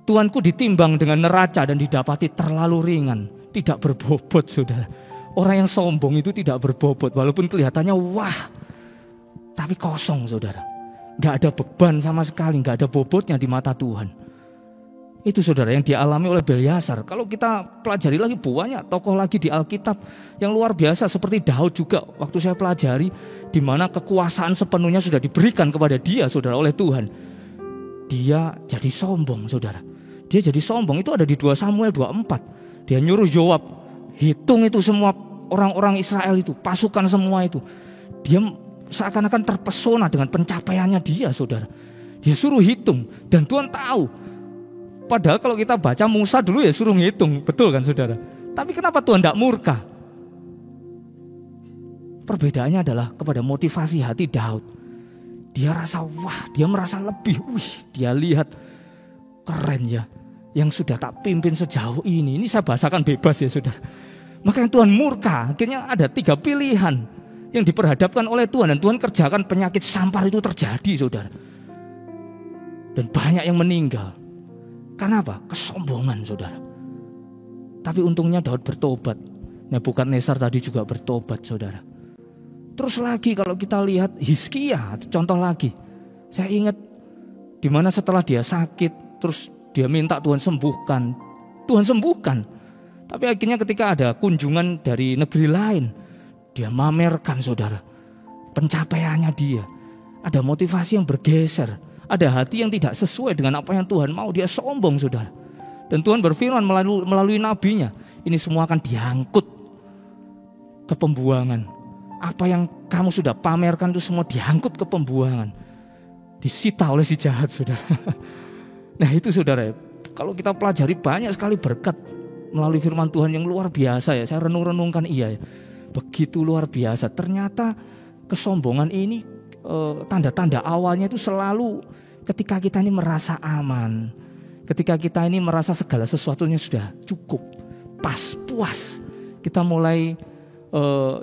Tuanku ditimbang dengan neraca dan didapati terlalu ringan, tidak berbobot saudara. Orang yang sombong itu tidak berbobot, walaupun kelihatannya wah, tapi kosong saudara. Gak ada beban sama sekali, gak ada bobotnya di mata Tuhan. Itu saudara yang dialami oleh Belshazzar. Kalau kita pelajari lagi banyak tokoh lagi di Alkitab yang luar biasa seperti Daud juga. Waktu saya pelajari di mana kekuasaan sepenuhnya sudah diberikan kepada dia saudara oleh Tuhan. Dia jadi sombong saudara. Dia jadi sombong itu ada di 2 Samuel 24. Dia nyuruh Yoab, hitung itu semua orang-orang Israel itu, pasukan semua itu. Dia seakan-akan terpesona dengan pencapaiannya dia saudara. Dia suruh hitung dan Tuhan tahu. Padahal kalau kita baca Musa dulu ya suruh ngitung, betul kan saudara? Tapi kenapa Tuhan tidak murka? perbedaannya adalah kepada motivasi hati Daud. Dia rasa dia merasa lebih, dia lihat keren ya, yang sudah tak pimpin sejauh ini. Ini saya bahasakan bebas ya saudara. Makanya Tuhan murka, akhirnya ada 3 pilihan yang diperhadapkan oleh Tuhan. Dan Tuhan kerjakan penyakit sampar itu terjadi saudara. Dan banyak yang meninggal. Karena apa? Kesombongan saudara. Tapi untungnya Daud bertobat. Nebukadnezar tadi juga bertobat saudara. Terus lagi kalau kita lihat Hizkia, contoh lagi. Saya ingat di mana setelah dia sakit, terus dia minta Tuhan sembuhkan. Tuhan sembuhkan. Tapi akhirnya ketika ada kunjungan dari negeri lain, dia mamerkan saudara. Pencapaiannya dia. Ada motivasi yang bergeser. Ada hati yang tidak sesuai dengan apa yang Tuhan mau. Dia sombong saudara. Dan Tuhan berfirman melalui nabinya. Ini semua akan diangkut ke pembuangan. Apa yang kamu sudah pamerkan itu semua diangkut ke pembuangan. Disita oleh si jahat saudara. Nah itu saudara, kalau kita pelajari banyak sekali berkat melalui firman Tuhan yang luar biasa ya. Saya renung-renungkan ya. Begitu luar biasa. Ternyata kesombongan ini tanda-tanda awalnya itu selalu ketika kita ini merasa aman. Ketika kita ini merasa segala sesuatunya sudah cukup, pas, puas. Kita mulai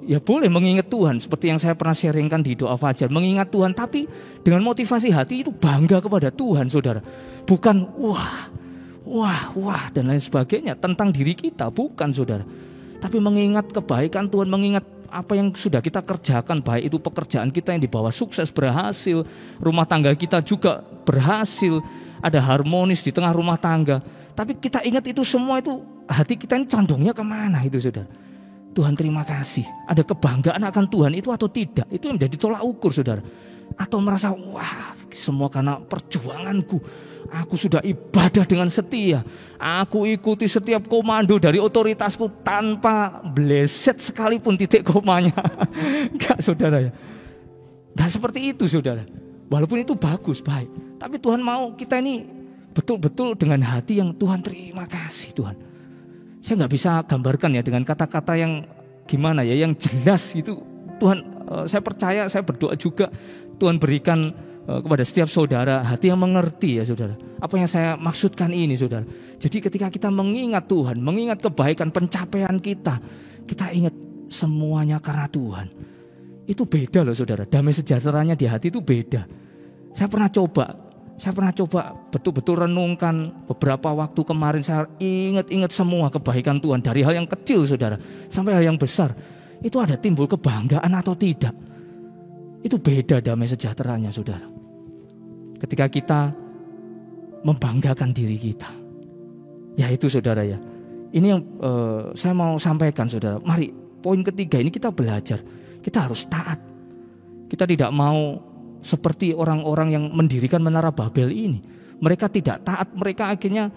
ya boleh mengingat Tuhan seperti yang saya pernah sharingkan di doa fajar, mengingat Tuhan tapi dengan motivasi hati itu bangga kepada Tuhan saudara, bukan wah dan lain sebagainya tentang diri kita, bukan saudara, tapi mengingat kebaikan Tuhan, mengingat apa yang sudah kita kerjakan, baik itu pekerjaan kita yang dibawa sukses berhasil, rumah tangga kita juga berhasil, ada harmonis di tengah rumah tangga, tapi kita ingat itu semua, itu hati kita ini condongnya kemana itu saudara. Tuhan terima kasih. Ada kebanggaan akan Tuhan itu atau tidak? Itu yang menjadi tolak ukur saudara. Atau merasa semua karena perjuanganku. Aku sudah ibadah dengan setia. Aku ikuti setiap komando dari otoritasku tanpa bleset sekalipun titik komanya. Enggak saudara ya. Enggak seperti itu saudara. Walaupun itu bagus, baik. Tapi Tuhan mau kita ini betul-betul dengan hati yang Tuhan terima kasih Tuhan. Saya nggak bisa gambarkan ya dengan kata-kata yang gimana ya, yang jelas itu. Tuhan, saya percaya, saya berdoa juga Tuhan berikan kepada setiap saudara hati yang mengerti ya saudara. Apa yang saya maksudkan ini saudara. Jadi ketika kita mengingat Tuhan, mengingat kebaikan pencapaian kita ingat semuanya karena Tuhan. Itu beda loh saudara. Damai sejahteranya di hati itu beda. Saya pernah coba betul-betul renungkan beberapa waktu kemarin. Saya ingat semua kebaikan Tuhan. Dari hal yang kecil saudara sampai hal yang besar. Itu ada timbul kebanggaan atau tidak. Itu beda damai sejahteranya saudara. Ketika kita membanggakan diri kita. Ya itu saudara ya. Ini yang saya mau sampaikan saudara. Mari poin ketiga ini kita belajar. Kita harus taat. Kita tidak mau seperti orang-orang yang mendirikan Menara Babel ini. Mereka tidak taat, mereka akhirnya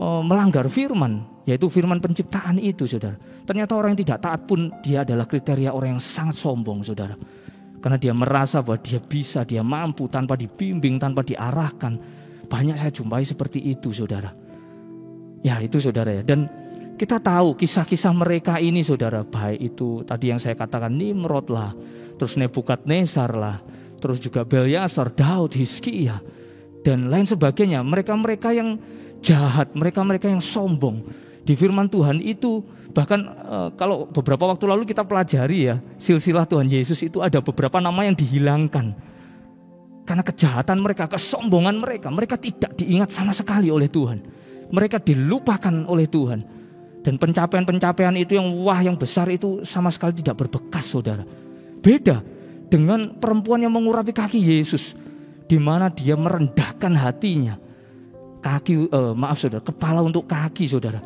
melanggar firman, yaitu firman penciptaan itu saudara. Ternyata orang yang tidak taat pun dia adalah kriteria orang yang sangat sombong saudara. Karena dia merasa bahwa dia bisa, dia mampu tanpa dibimbing, tanpa diarahkan. Banyak saya jumpai seperti itu saudara. Ya itu saudara ya. Dan kita tahu kisah-kisah mereka ini saudara. Baik itu tadi yang saya katakan Nimrod lah, terus Nebukadnezar lah, terus juga Belshazzar, Daud, Hizkia, dan lain sebagainya. Mereka-mereka yang jahat, mereka-mereka yang sombong. Di firman Tuhan itu, bahkan kalau beberapa waktu lalu kita pelajari ya, silsilah Tuhan Yesus itu ada beberapa nama yang dihilangkan. Karena kejahatan mereka, kesombongan mereka, mereka tidak diingat sama sekali oleh Tuhan. Mereka dilupakan oleh Tuhan. Dan pencapaian-pencapaian itu yang besar itu sama sekali tidak berbekas saudara. Beda dengan perempuan yang mengurapi kaki Yesus, di mana dia merendahkan hatinya, kepala untuk kaki saudara,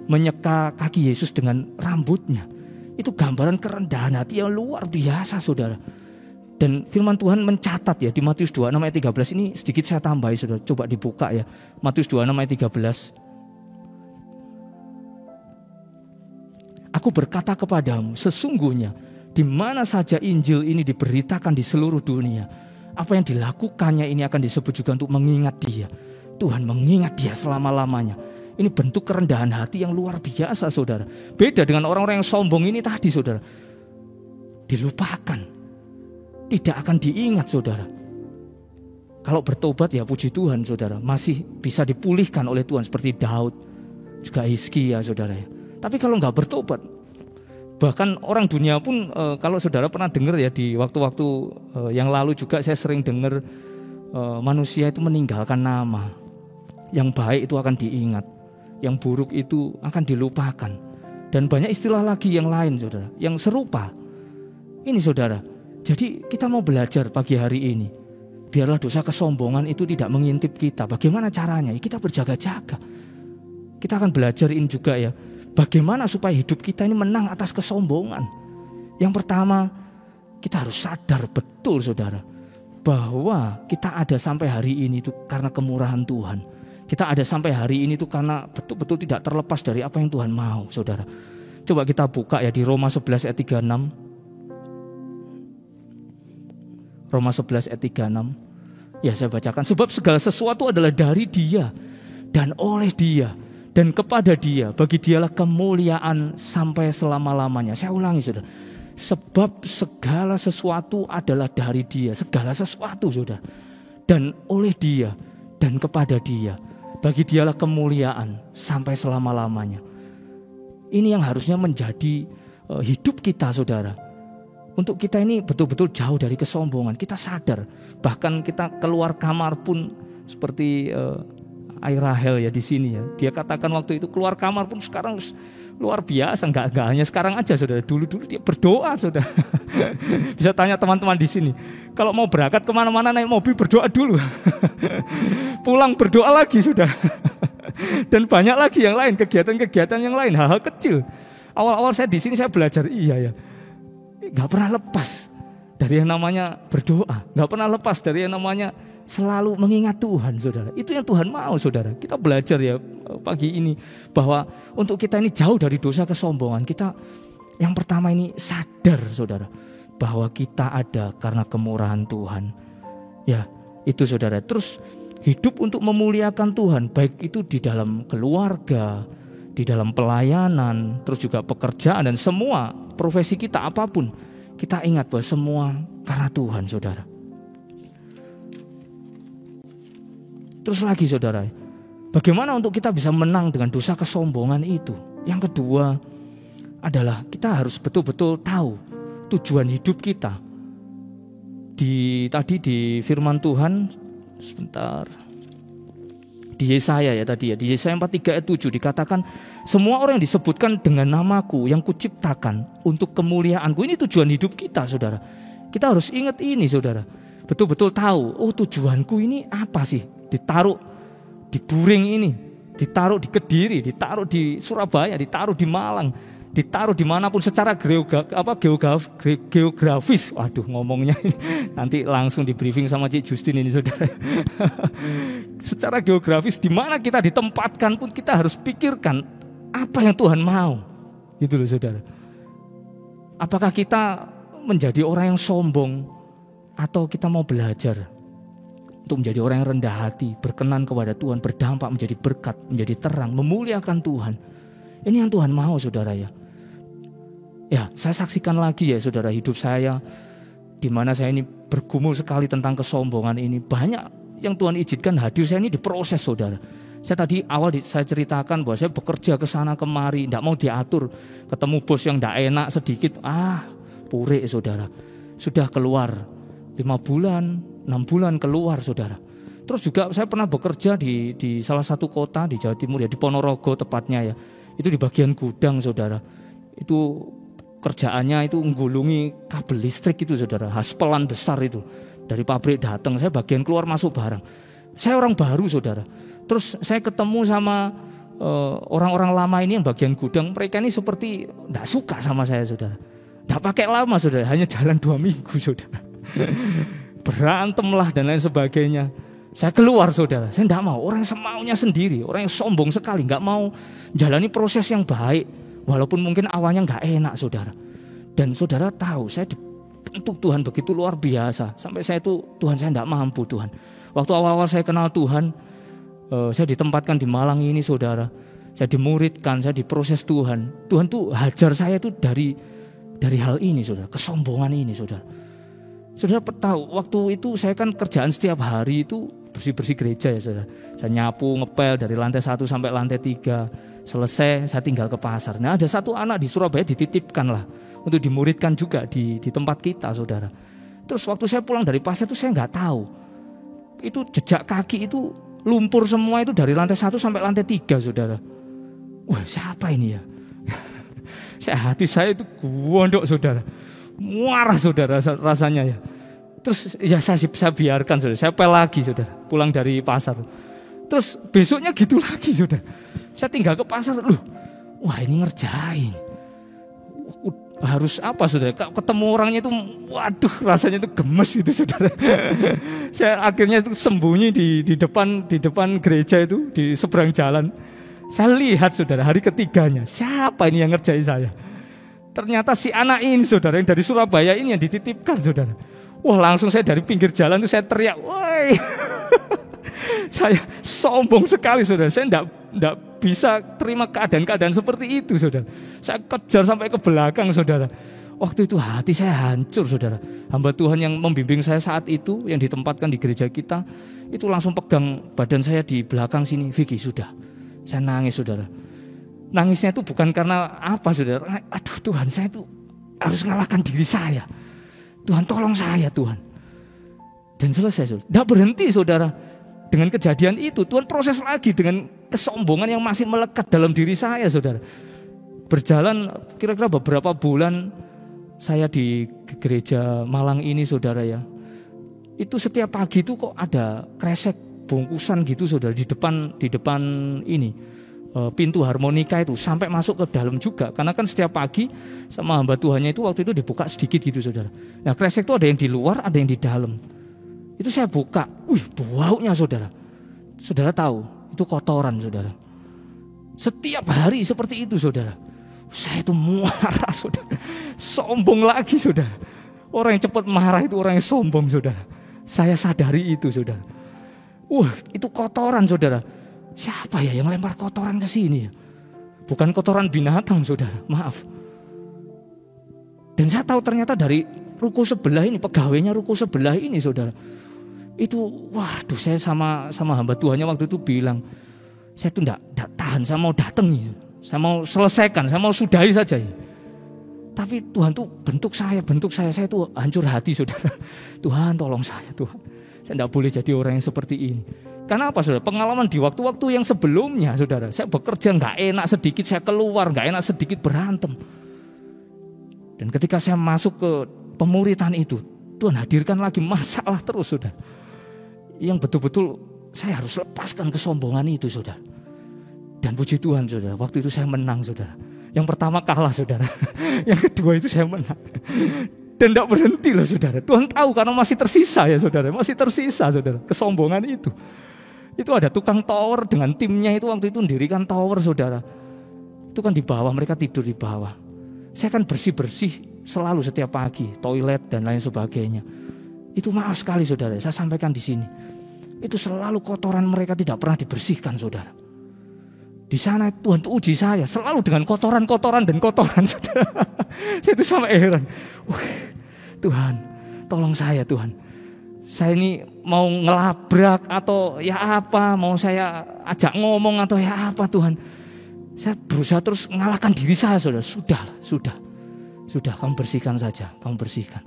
menyeka kaki Yesus dengan rambutnya. Itu gambaran kerendahan hati yang luar biasa saudara. Dan firman Tuhan mencatat ya di Matius 26 ayat 13 ini sedikit saya tambahi saudara, coba dibuka ya Matius 26 ayat 13. Aku berkata kepadamu, sesungguhnya di mana saja Injil ini diberitakan di seluruh dunia, apa yang dilakukannya ini akan disebut juga untuk mengingat dia. Tuhan mengingat dia selama-lamanya. Ini bentuk kerendahan hati yang luar biasa saudara. Beda dengan orang-orang yang sombong ini tadi saudara. dilupakan, tidak akan diingat saudara. Kalau bertobat ya puji Tuhan saudara, masih bisa dipulihkan oleh Tuhan seperti Daud, juga Hizkia saudara ya. Tapi kalau nggak bertobat, bahkan orang dunia pun kalau saudara pernah dengar ya di waktu-waktu yang lalu juga saya sering dengar manusia itu meninggalkan nama. Yang baik itu akan diingat, yang buruk itu akan dilupakan. Dan banyak istilah lagi yang lain saudara, yang serupa. Ini saudara, jadi kita mau belajar pagi hari ini. Biarlah dosa kesombongan itu tidak mengintip kita. Bagaimana caranya? Kita berjaga-jaga. Kita akan belajarin juga ya, bagaimana supaya hidup kita ini menang atas kesombongan. Yang pertama, kita harus sadar betul saudara, bahwa kita ada sampai hari ini itu karena kemurahan Tuhan. Kita ada sampai hari ini itu karena betul-betul tidak terlepas dari apa yang Tuhan mau saudara. Coba kita buka ya di Roma 11 ayat 36. Roma 11 ayat 36. Ya saya bacakan. Sebab segala sesuatu adalah dari Dia dan oleh Dia dan kepada Dia. Bagi Dialah kemuliaan sampai selama-lamanya. Saya ulangi saudara. Sebab segala sesuatu adalah dari Dia. Segala sesuatu saudara. Dan oleh Dia dan kepada Dia. Bagi Dialah kemuliaan sampai selama-lamanya. Ini yang harusnya menjadi hidup kita saudara. Untuk kita ini betul-betul jauh dari kesombongan. Kita sadar. Bahkan kita keluar kamar pun seperti Rahel ya di sini ya. Dia katakan waktu itu keluar kamar pun sekarang luar biasa. Enggak hanya sekarang aja saudara. Dulu-dulu dia berdoa saudara. Bisa tanya teman-teman di sini. Kalau mau berangkat kemana-mana naik mobil berdoa dulu. Pulang berdoa lagi sudah. Dan banyak lagi yang lain. Kegiatan-kegiatan yang lain. Hal-hal kecil. Awal-awal saya di sini saya belajar iya ya. Gak pernah lepas dari yang namanya berdoa. Gak pernah lepas dari yang namanya selalu mengingat Tuhan saudara. Itu yang Tuhan mau saudara. Kita belajar ya pagi ini bahwa untuk kita ini jauh dari dosa kesombongan. Kita yang pertama ini sadar saudara bahwa kita ada karena kemurahan Tuhan. Ya itu saudara. Terus hidup untuk memuliakan Tuhan. Baik itu di dalam keluarga, di dalam pelayanan, terus juga pekerjaan dan semua profesi kita apapun, kita ingat bahwa semua karena Tuhan saudara. Terus lagi saudara, bagaimana untuk kita bisa menang dengan dosa kesombongan itu? Yang kedua adalah kita harus betul-betul tahu tujuan hidup kita. Tadi di firman Tuhan, sebentar. Di Yesaya ya tadi ya, di Yesaya 43 ayat 7 dikatakan semua orang yang disebutkan dengan namaku yang kuciptakan untuk kemuliaanku. Ini tujuan hidup kita saudara. Kita harus ingat ini saudara. Betul-betul tahu, oh tujuanku ini apa sih? Ditaruh di Buring ini, ditaruh di Kediri, ditaruh di Surabaya, ditaruh di Malang, ditaruh dimanapun secara geografis. Waduh ngomongnya nanti langsung di briefing sama Cik Justin ini saudara. Secara geografis di mana kita ditempatkan pun kita harus pikirkan apa yang Tuhan mau. Gitu loh saudara. Apakah kita menjadi orang yang sombong atau kita mau belajar untuk menjadi orang yang rendah hati, berkenan kepada Tuhan, berdampak menjadi berkat, menjadi terang, memuliakan Tuhan. Ini yang Tuhan mau saudara ya. Ya, saya saksikan lagi ya saudara hidup saya di mana saya ini bergumul sekali tentang kesombongan ini. Banyak yang Tuhan izinkan hadir saya ini diproses saudara. Saya tadi awal saya ceritakan bahwa saya bekerja ke sana kemari, tidak mau diatur. Ketemu bos yang tidak enak sedikit, pure saudara. Sudah keluar 5 bulan, 6 bulan keluar saudara. Terus juga saya pernah bekerja di salah satu kota di Jawa Timur ya, di Ponorogo tepatnya ya. Itu di bagian gudang saudara. Itu kerjaannya itu menggulungi kabel listrik itu saudara, haspelan besar itu dari pabrik datang, saya bagian keluar masuk barang. Saya orang baru saudara. Terus saya ketemu sama orang-orang lama ini yang bagian gudang, mereka ini seperti tidak suka sama saya saudara. Tidak pakai lama saudara, hanya jalan 2 minggu saudara. Berantem lah dan lain sebagainya. Saya keluar saudara, saya tidak mau, orang semaunya sendiri, orang yang sombong sekali, nggak mau jalani proses yang baik. Walaupun mungkin awalnya nggak enak saudara. Dan saudara tahu saya dibentuk Tuhan begitu luar biasa. Sampai saya itu Tuhan saya tidak mampu Tuhan. Waktu awal-awal saya kenal Tuhan, saya ditempatkan di Malang ini saudara. Saya dimuridkan, saya diproses Tuhan. Tuhan tuh hajar saya itu dari dari hal ini saudara, kesombongan ini saudara. Saudara tahu waktu itu saya kan kerjaan setiap hari itu bersih-bersih gereja ya saudara. Saya nyapu, ngepel dari lantai 1 sampai lantai 3. Selesai saya tinggal ke pasar. Nah ada satu anak di Surabaya dititipkan lah untuk dimuridkan juga di tempat kita saudara. Terus waktu saya pulang dari pasar itu saya nggak tahu. Itu jejak kaki itu lumpur semua itu dari lantai 1 sampai lantai 3 saudara. Wah siapa ini ya? Hati saya itu gondok saudara, marah saudara rasanya ya. Terus ya saya biarkan saudara, saya pel lagi saudara, pulang dari pasar. Terus besoknya gitu lagi saudara, saya tinggal ke pasar, wah ini ngerjain. Harus apa saudara, ketemu orangnya itu, waduh rasanya itu gemes itu saudara. Saya akhirnya itu sembunyi di depan gereja itu, di seberang jalan. Saya lihat saudara hari ketiganya, siapa ini yang ngerjain saya? Ternyata si anak ini saudara, yang dari Surabaya ini yang dititipkan saudara. Wah langsung saya dari pinggir jalan itu saya teriak, woi. Saya sombong sekali saudara, saya enggak bisa terima keadaan-keadaan seperti itu saudara. Saya kejar sampai ke belakang saudara. Waktu itu hati saya hancur saudara. Hamba Tuhan yang membimbing saya saat itu, yang ditempatkan di gereja kita, itu langsung pegang badan saya di belakang sini, Vicky sudah. Saya nangis saudara. Nangisnya itu bukan karena apa saudara. Aduh Tuhan, saya itu harus ngalahkan diri saya. Tuhan tolong saya Tuhan. Dan selesai saudara. Tidak berhenti saudara. Dengan kejadian itu Tuhan proses lagi dengan kesombongan yang masih melekat dalam diri saya saudara. Berjalan kira-kira beberapa bulan saya di gereja Malang ini saudara ya. Itu setiap pagi itu kok ada kresek bungkusan gitu saudara di depan ini pintu harmonika itu sampai masuk ke dalam juga, karena kan setiap pagi sama hamba Tuhannya itu waktu itu dibuka sedikit gitu saudara. Nah kresek itu ada yang di luar ada yang di dalam. Itu saya buka, baunya saudara. Saudara tahu itu kotoran saudara. Setiap hari seperti itu saudara. Saya itu marah saudara, sombong lagi saudara. Orang yang cepat marah itu orang yang sombong saudara. Saya sadari itu saudara. Itu kotoran saudara. Siapa ya yang lempar kotoran ke sini? Bukan kotoran binatang saudara, maaf. Dan saya tahu ternyata dari ruko sebelah ini, pegawainya ruko sebelah ini saudara. Itu waduh saya sama hamba Tuhannya waktu itu bilang, saya tuh enggak tahan, saya mau datang. Saya mau selesaikan, saya mau sudahi saja. Tapi Tuhan tuh bentuk saya tuh hancur hati saudara. Tuhan tolong saya Tuhan. Saya tidak boleh jadi orang yang seperti ini. Karena apa saudara? Pengalaman di waktu-waktu yang sebelumnya saudara. Saya bekerja gak enak sedikit saya keluar, gak enak sedikit berantem. Dan ketika saya masuk ke pemuritan itu, Tuhan hadirkan lagi masalah terus saudara. Yang betul-betul saya harus lepaskan kesombongan itu saudara. Dan puji Tuhan saudara, waktu itu saya menang saudara. Yang pertama kalah saudara. Yang kedua itu saya menang. Dan tidak berhenti loh saudara. Tuhan tahu karena masih tersisa ya saudara. Masih tersisa saudara. Kesombongan itu. Itu ada tukang tower dengan timnya itu waktu itu mendirikan tower saudara. Itu kan di bawah, mereka tidur di bawah. Saya kan bersih-bersih selalu setiap pagi. Toilet dan lain sebagainya. Itu maaf sekali saudara. Saya sampaikan di sini. Itu selalu kotoran mereka tidak pernah dibersihkan saudara. Di sana Tuhan tuh uji saya selalu dengan kotoran-kotoran dan kotoran saudara. Saya itu sampai heran. Tuhan, tolong saya Tuhan. Saya ini mau ngelabrak atau ya apa, mau saya ajak ngomong atau ya apa Tuhan. Saya berusaha terus mengalahkan diri saya saudara. Sudah, kamu bersihkan saja, kamu bersihkan.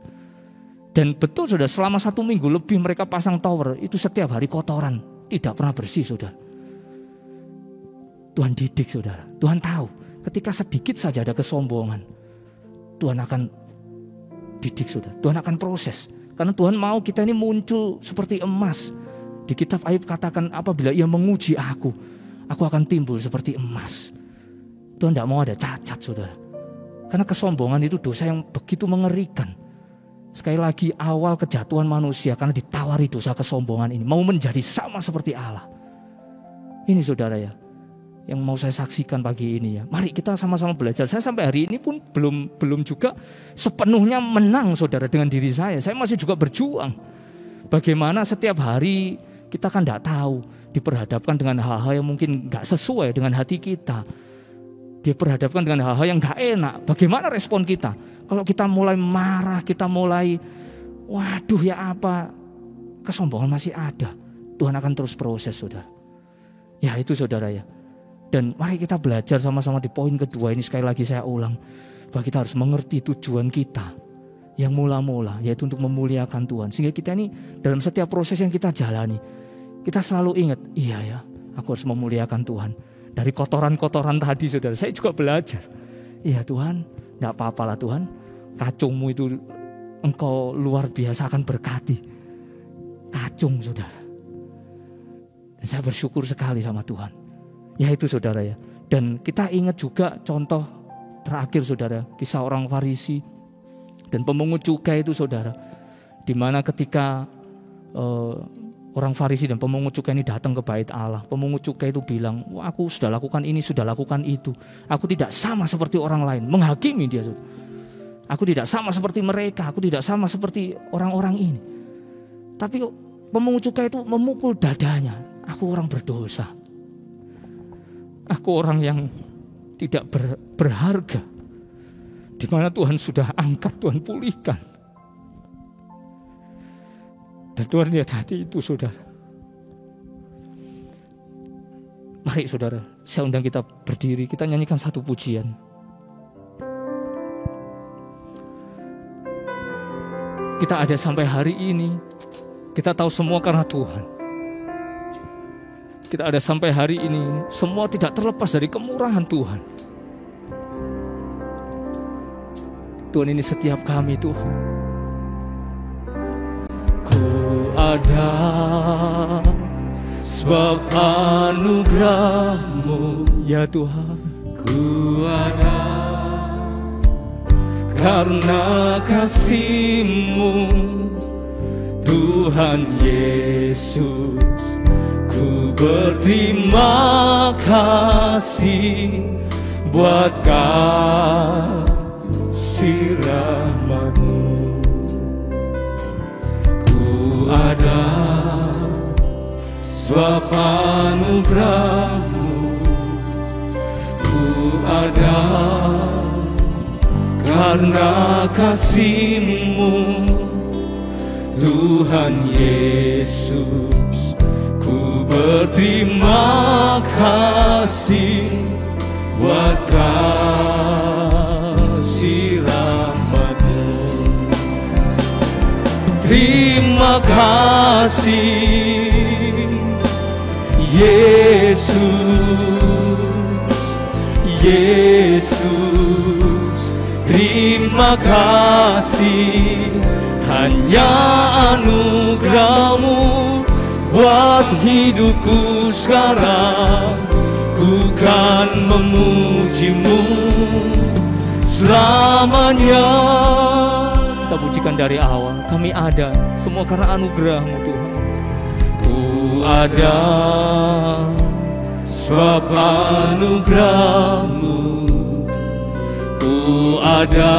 Dan betul saudara, selama 1 minggu lebih mereka pasang tower, itu setiap hari kotoran, tidak pernah bersih saudara. Tuhan didik saudara, Tuhan tahu ketika sedikit saja ada kesombongan, Tuhan akan didik saudara, Tuhan akan proses. Karena Tuhan mau kita ini muncul seperti emas. Di kitab Ayub katakan apabila ia menguji aku akan timbul seperti emas. Tuhan tidak mau ada cacat saudara. Karena kesombongan itu dosa yang begitu mengerikan. Sekali lagi awal kejatuhan manusia karena ditawari dosa kesombongan ini. Mau menjadi sama seperti Allah. Ini saudara ya, yang mau saya saksikan pagi ini ya. Mari kita sama-sama belajar. Saya sampai hari ini pun belum juga sepenuhnya menang saudara dengan diri saya. Saya masih juga berjuang. Bagaimana setiap hari kita kan tidak tahu, diperhadapkan dengan hal-hal yang mungkin gak sesuai dengan hati kita. dia perhadapkan dengan hal-hal yang gak enak, bagaimana respon kita? Kalau kita mulai marah, kita mulai, waduh ya apa, kesombongan masih ada. Tuhan akan terus proses, saudara. Ya itu saudara ya. Dan mari kita belajar sama-sama di poin kedua ini, sekali lagi saya ulang, bahwa kita harus mengerti tujuan kita yang mula-mula, yaitu untuk memuliakan Tuhan. Sehingga kita ini dalam setiap proses yang kita jalani, kita selalu ingat, iya ya, aku harus memuliakan Tuhan. Dari kotoran-kotoran tadi saudara, saya juga belajar. Iya Tuhan, gak apa-apalah Tuhan, kacungmu itu Engkau luar biasa akan berkati. Kacung saudara. Dan saya bersyukur sekali sama Tuhan. Ya itu saudara ya. Dan kita ingat juga contoh terakhir saudara, kisah orang Farisi dan pemungut cukai itu saudara. Dimana ketika orang Farisi dan pemungut cukai ini datang ke bait Allah, pemungut cukai itu bilang, wah, aku sudah lakukan ini, sudah lakukan itu. Aku tidak sama seperti orang lain, menghakimi dia. Aku tidak sama seperti mereka, aku tidak sama seperti orang-orang ini. Tapi pemungut cukai itu memukul dadanya, aku orang berdosa. Aku orang yang tidak berharga. Di mana Tuhan sudah angkat, Tuhan pulihkan. Dan Tuhan lihat hati itu saudara. Mari saudara, saya undang kita berdiri, kita nyanyikan satu pujian. Kita ada sampai hari ini, kita tahu semua karena Tuhan. Kita ada sampai hari ini, semua tidak terlepas dari kemurahan Tuhan. Tuhan ini setiap kami Tuhan. Ku ada sebab anugerah-Mu ya Tuhan. Ku ada karena kasih-Mu Tuhan Yesus. Ku berterima kasih buat kasih rahmat-Mu. Ku ada sebab anugerah-Mu. Ku ada karena kasih-Mu Tuhan Yesus. Ku berterima kasih buat kasih rahmat-Mu. Terima kasih Yesus, Yesus. Terima kasih, hanya anugerah-Mu buat hidupku sekarang. Ku kan memuji-Mu selamanya. Kita pujikan dari awal. Kami ada semua karena anugerah-Mu Tuhan. Ku ada sebab anugerah-Mu. Ku ada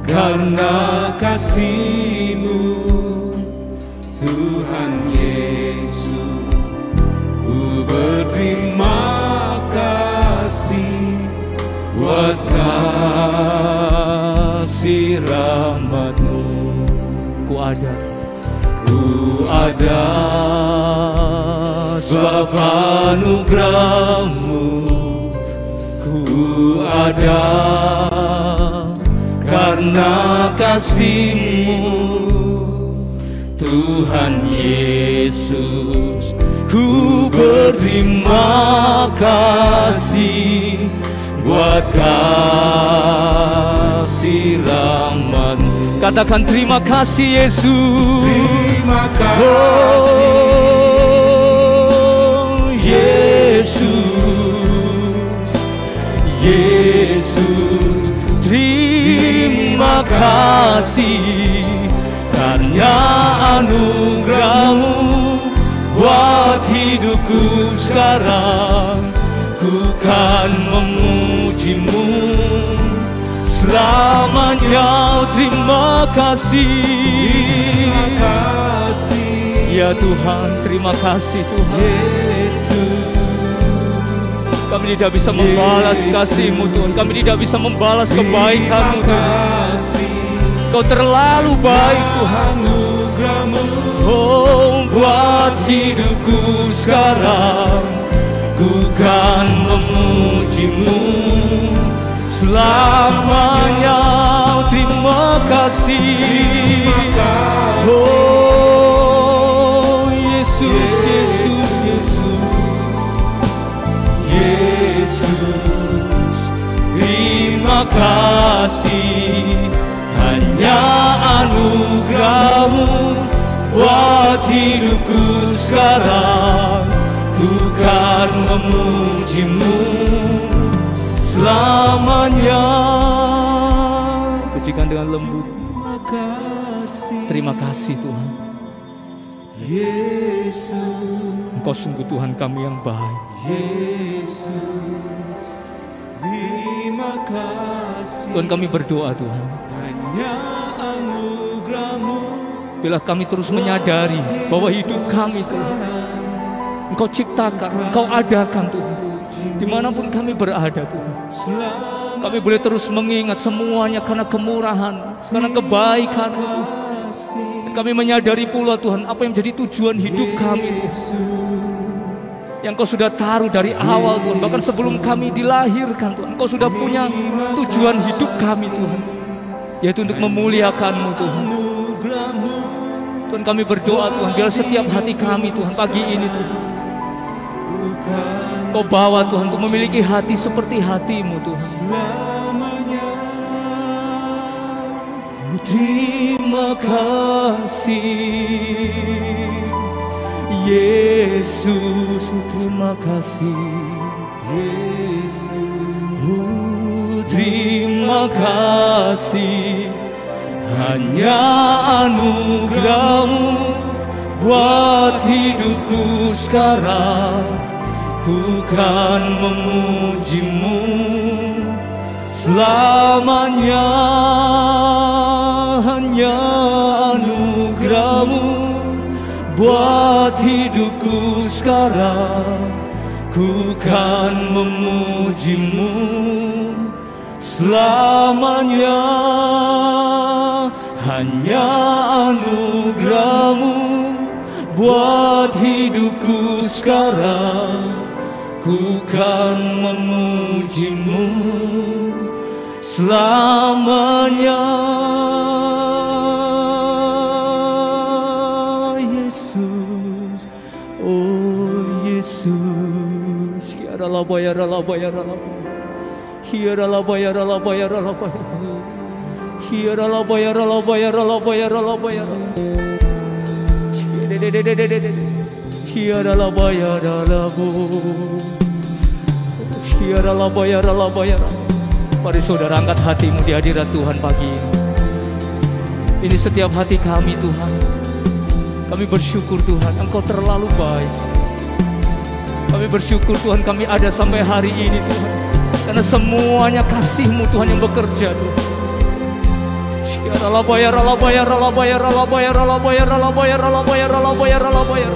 karena kasih-Mu Tuhan Yesus. Ku berterima kasih buat kasih rahmat-Mu. Ku ada sebab anugerah-Mu. Ku ada karena kasih-Mu Tuhan Yesus. Ku berterima kasih buat kasih rahmat. Katakan terima kasih Yesus. Terima kasih Yesus, Yesus. Terima kasih karena anugerah-Mu buat hidupku sekarang. Ku kan memuji-Mu selamanya. Terima kasih, terima kasih ya Tuhan. Terima kasih Tuhan Yesus. Kami tidak bisa membalas kasih-Mu Tuhan. Kami tidak bisa membalas kebaikan-Mu Tuhan. Kau terlalu baik Tuhan. Oh, buat hidupku sekarang, ku kan memuji-Mu selamanya. Terima kasih. Oh Yesus, Yesus, Yesus, Yesus, terima kasih. Hanya anugerah-Mu buat hidupku sekarang, ku kan memuji-Mu selamanya. Pujikan dengan lembut. Terima kasih Tuhan. Engkau sungguh Tuhan kami yang baik.
Yesus, terima kasih.
Tuhan, kami berdoa Tuhan,
Hanya anugerah-Mu
bila kami terus menyadari bahwa hidup kami Tuhan Engkau ciptakan, Engkau adakan Tuhan. Dimanapun kami berada Tuhan, kami boleh terus mengingat semuanya karena kemurahan, karena kebaikan-Mu Tuhan. Dan kami menyadari pula Tuhan apa yang menjadi tujuan hidup kami Tuhan, yang Kau sudah taruh dari awal Tuhan. Bahkan sebelum kami dilahirkan Tuhan, Kau sudah punya tujuan hidup kami Tuhan, yaitu untuk memuliakan-Mu Tuhan. Tuhan, kami berdoa Tuhan, biar setiap hati kami Tuhan pagi ini Tuhan Kau bawa Tuhan untuk memiliki hati seperti hati-Mu Tuhan. Terima kasih Yesus, terima kasih Yesus, terima kasih. Hanya anugerah-Mu buat hidupku sekarang, ku kan memuji-Mu selamanya. Hanya anugerah-Mu buat hidupku sekarang, ku kan memuji-Mu selamanya. Hanya anugerah-Mu buat hidupku sekarang, ku kan memuji-Mu selamanya. Yesus, oh Yesus, kiara la bayara la bayara la, kiara la bayara la bayara la bayara, kiara la bayara la bayara la bayara la bayara, kiara la bayara la bo, kiara la bayara la bayara. Mari saudara angkat hatimu di hadirat Tuhan pagi ini. Ini setiap hati kami Tuhan. Kami bersyukur Tuhan, Engkau terlalu baik. Kami bersyukur Tuhan kami ada sampai hari ini Tuhan, karena semuanya kasih-Mu Tuhan yang bekerja Tuhan. La bayar, la bayar, la bayar, la bayar, la bayar, la bayar, la bayar, la bayar, la bayar.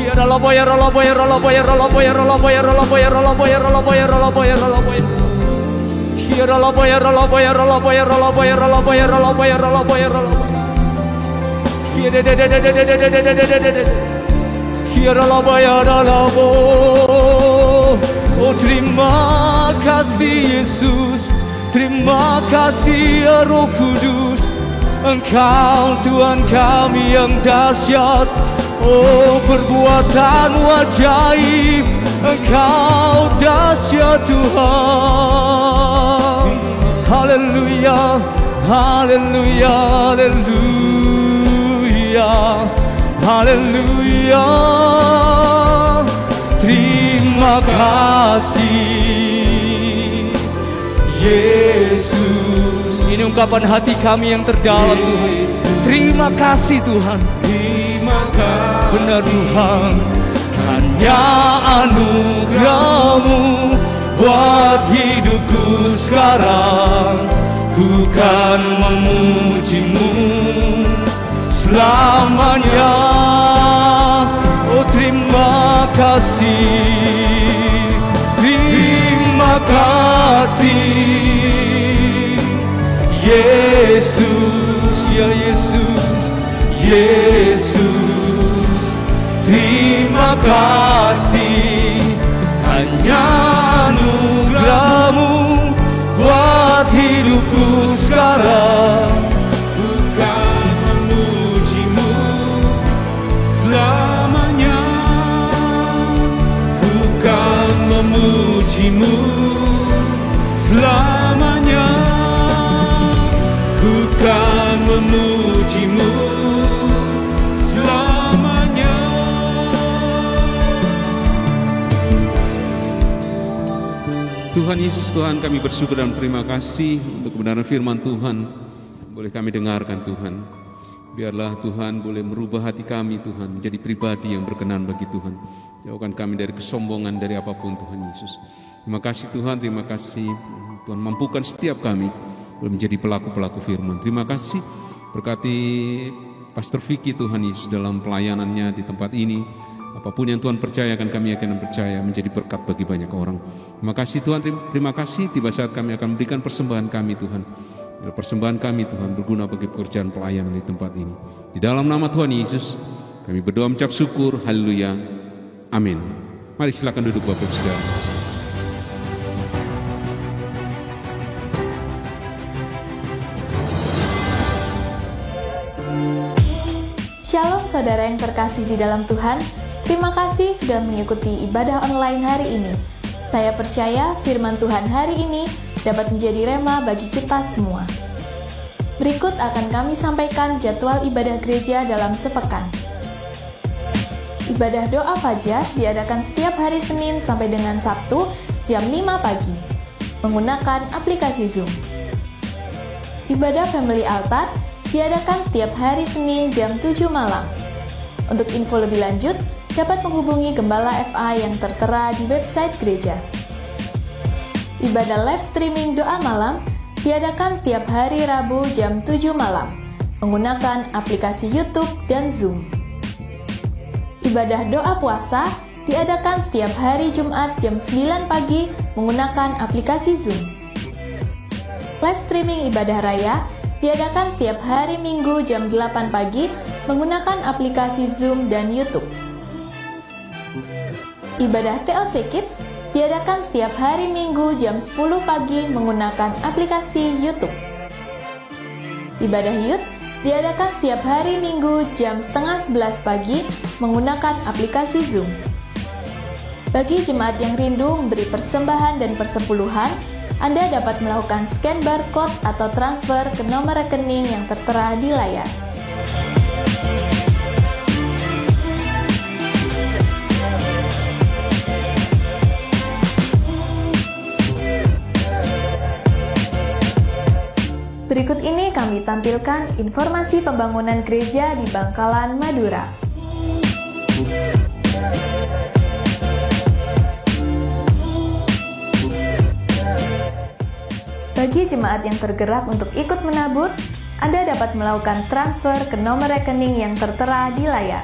La bayar, la bayar, la bayar, la bayar, la bayar, la bayar, la bayar, la bayar, la bayar, la bayar. La bayar, la bayar, la bayar, la bayar, la bayar, la bayar, la bayar, la bayar. La bayar, la bo. Oh terima kasih Yesus, terima kasih ya Roh Kudus. Engkau Tuhan kami yang dahsyat. Oh perbuatanmu ajaib, Engkau dahsyat Tuhan. Haleluya, haleluya, haleluya, haleluya. Terima kasih Yesus. Ini ungkapan hati kami yang terdalam Tuhan. Terima kasih Tuhan. Benar Tuhan, hanya anugerah-Mu buat hidupku sekarang, ku kan memuji-Mu selamanya. Oh terima kasih kasih. Yesus, ya Yesus, Yesus, terima kasih. Hanya anugerah-Mu buat hidupku sekarang.
Bukan memuji-Mu selamanya, bukan memuji-Mu selamanya, bukan memuji-Mu selamanya. Tuhan Yesus, Tuhan, kami bersyukur dan terima kasih untuk kebenaran firman Tuhan. Boleh kami dengarkan, Tuhan. Biarlah Tuhan boleh merubah hati kami, Tuhan, menjadi pribadi yang berkenan bagi Tuhan. Jauhkan kami dari kesombongan, dari apapun, Tuhan Yesus. Terima kasih Tuhan, terima kasih Tuhan, mampukan setiap kami boleh menjadi pelaku-pelaku firman. Terima kasih, berkati Pastor Vicky, Tuhan Yesus, dalam pelayanannya di tempat ini. Apapun yang Tuhan percayakan, kami akan percaya menjadi berkat bagi banyak orang. Terima kasih Tuhan, terima kasih. Tiba saat kami akan memberikan persembahan kami, Tuhan. Persembahan kami, Tuhan, berguna bagi pekerjaan pelayanan di tempat ini. Di dalam nama Tuhan Yesus, kami berdoa mengucap syukur. Haleluya. Amin. Mari silakan duduk Bapak Ibu Saudara.
Shalom saudara yang terkasih di dalam Tuhan. Terima kasih sudah mengikuti ibadah online hari ini. Saya percaya firman Tuhan hari ini dapat menjadi rema bagi kita semua. Berikut akan kami sampaikan jadwal ibadah gereja dalam sepekan. Ibadah doa fajar diadakan setiap hari Senin sampai dengan Sabtu jam 5 pagi menggunakan aplikasi Zoom. Ibadah Family Altar diadakan setiap hari Senin jam 7 malam. Untuk info lebih lanjut, dapat menghubungi Gembala FA yang tertera di website gereja. Ibadah live streaming doa malam diadakan setiap hari Rabu jam 7 malam menggunakan aplikasi YouTube dan Zoom. Ibadah doa puasa diadakan setiap hari Jumat jam 9 pagi menggunakan aplikasi Zoom. Live streaming ibadah raya diadakan setiap hari Minggu jam 8 pagi menggunakan aplikasi Zoom dan YouTube. Ibadah TOC Kids diadakan setiap hari Minggu jam 10 pagi menggunakan aplikasi YouTube. Ibadah Youth diadakan setiap hari Minggu jam setengah 11 pagi menggunakan aplikasi Zoom. Bagi jemaat yang rindu memberi persembahan dan persepuluhan, Anda dapat melakukan scan barcode atau transfer ke nomor rekening yang tertera di layar. Berikut ini kami tampilkan informasi pembangunan gereja di Bangkalan, Madura. Bagi jemaat yang tergerak untuk ikut menabur, Anda dapat melakukan transfer ke nomor rekening yang tertera di layar.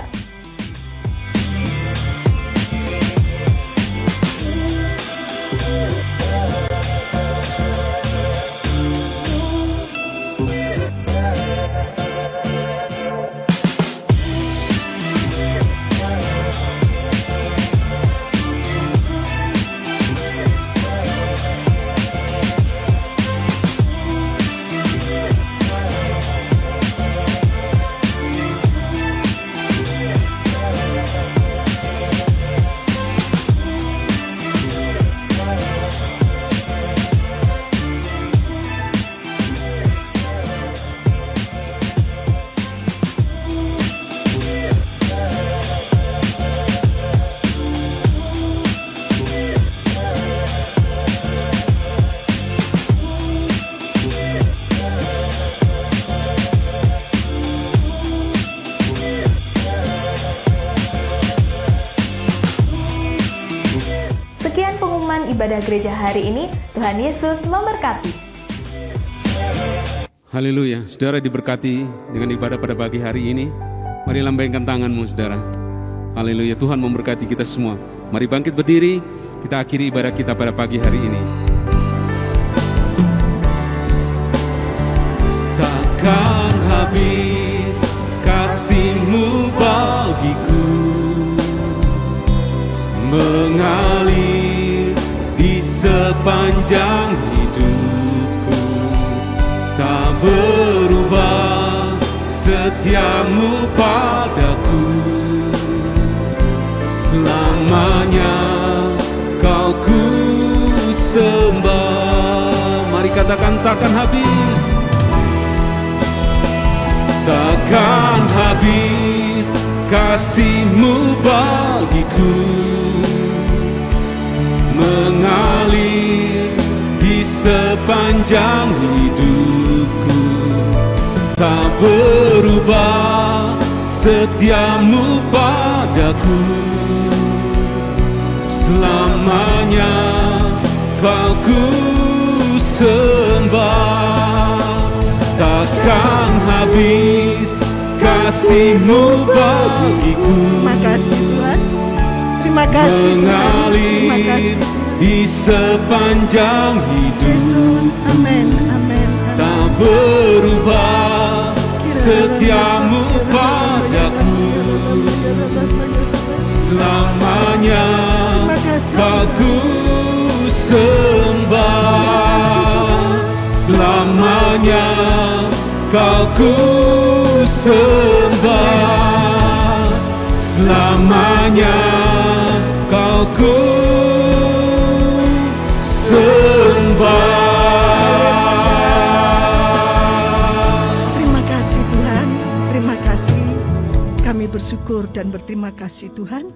Sekian pengumuman ibadah gereja hari ini. Tuhan Yesus memberkati.
Haleluya, saudara diberkati dengan ibadah pada pagi hari ini. Mari lambaikan tanganmu, saudara. Haleluya, Tuhan memberkati kita semua. Mari bangkit berdiri, kita akhiri ibadah kita pada pagi hari ini. habis kasih-Mu bagiku, mengalir di sepanjang hidupku. Tak berubah setia-Mu padaku, selamanya Kau ku sembah. Mari katakan, takkan habis, takkan habis kasih-Mu bagiku, mengalir di sepanjang hidupku. Tak berubah setia-Mu padaku, selamanya Kau ku sembah. Takkan habis kasih-Mu bagiku.
Terima kasih Tuhan. Terima kasih Tuhan. Terima kasih
di sepanjang hidup.
Yesus. Amin. Amin.
Tak berubah setia-Mu padaku, selamanya Kau ku sembah. Selamanya Kau ku sembah, selamanya Kau ku sembah.
Terima kasih Tuhan, terima kasih. Kami bersyukur dan berterima kasih Tuhan.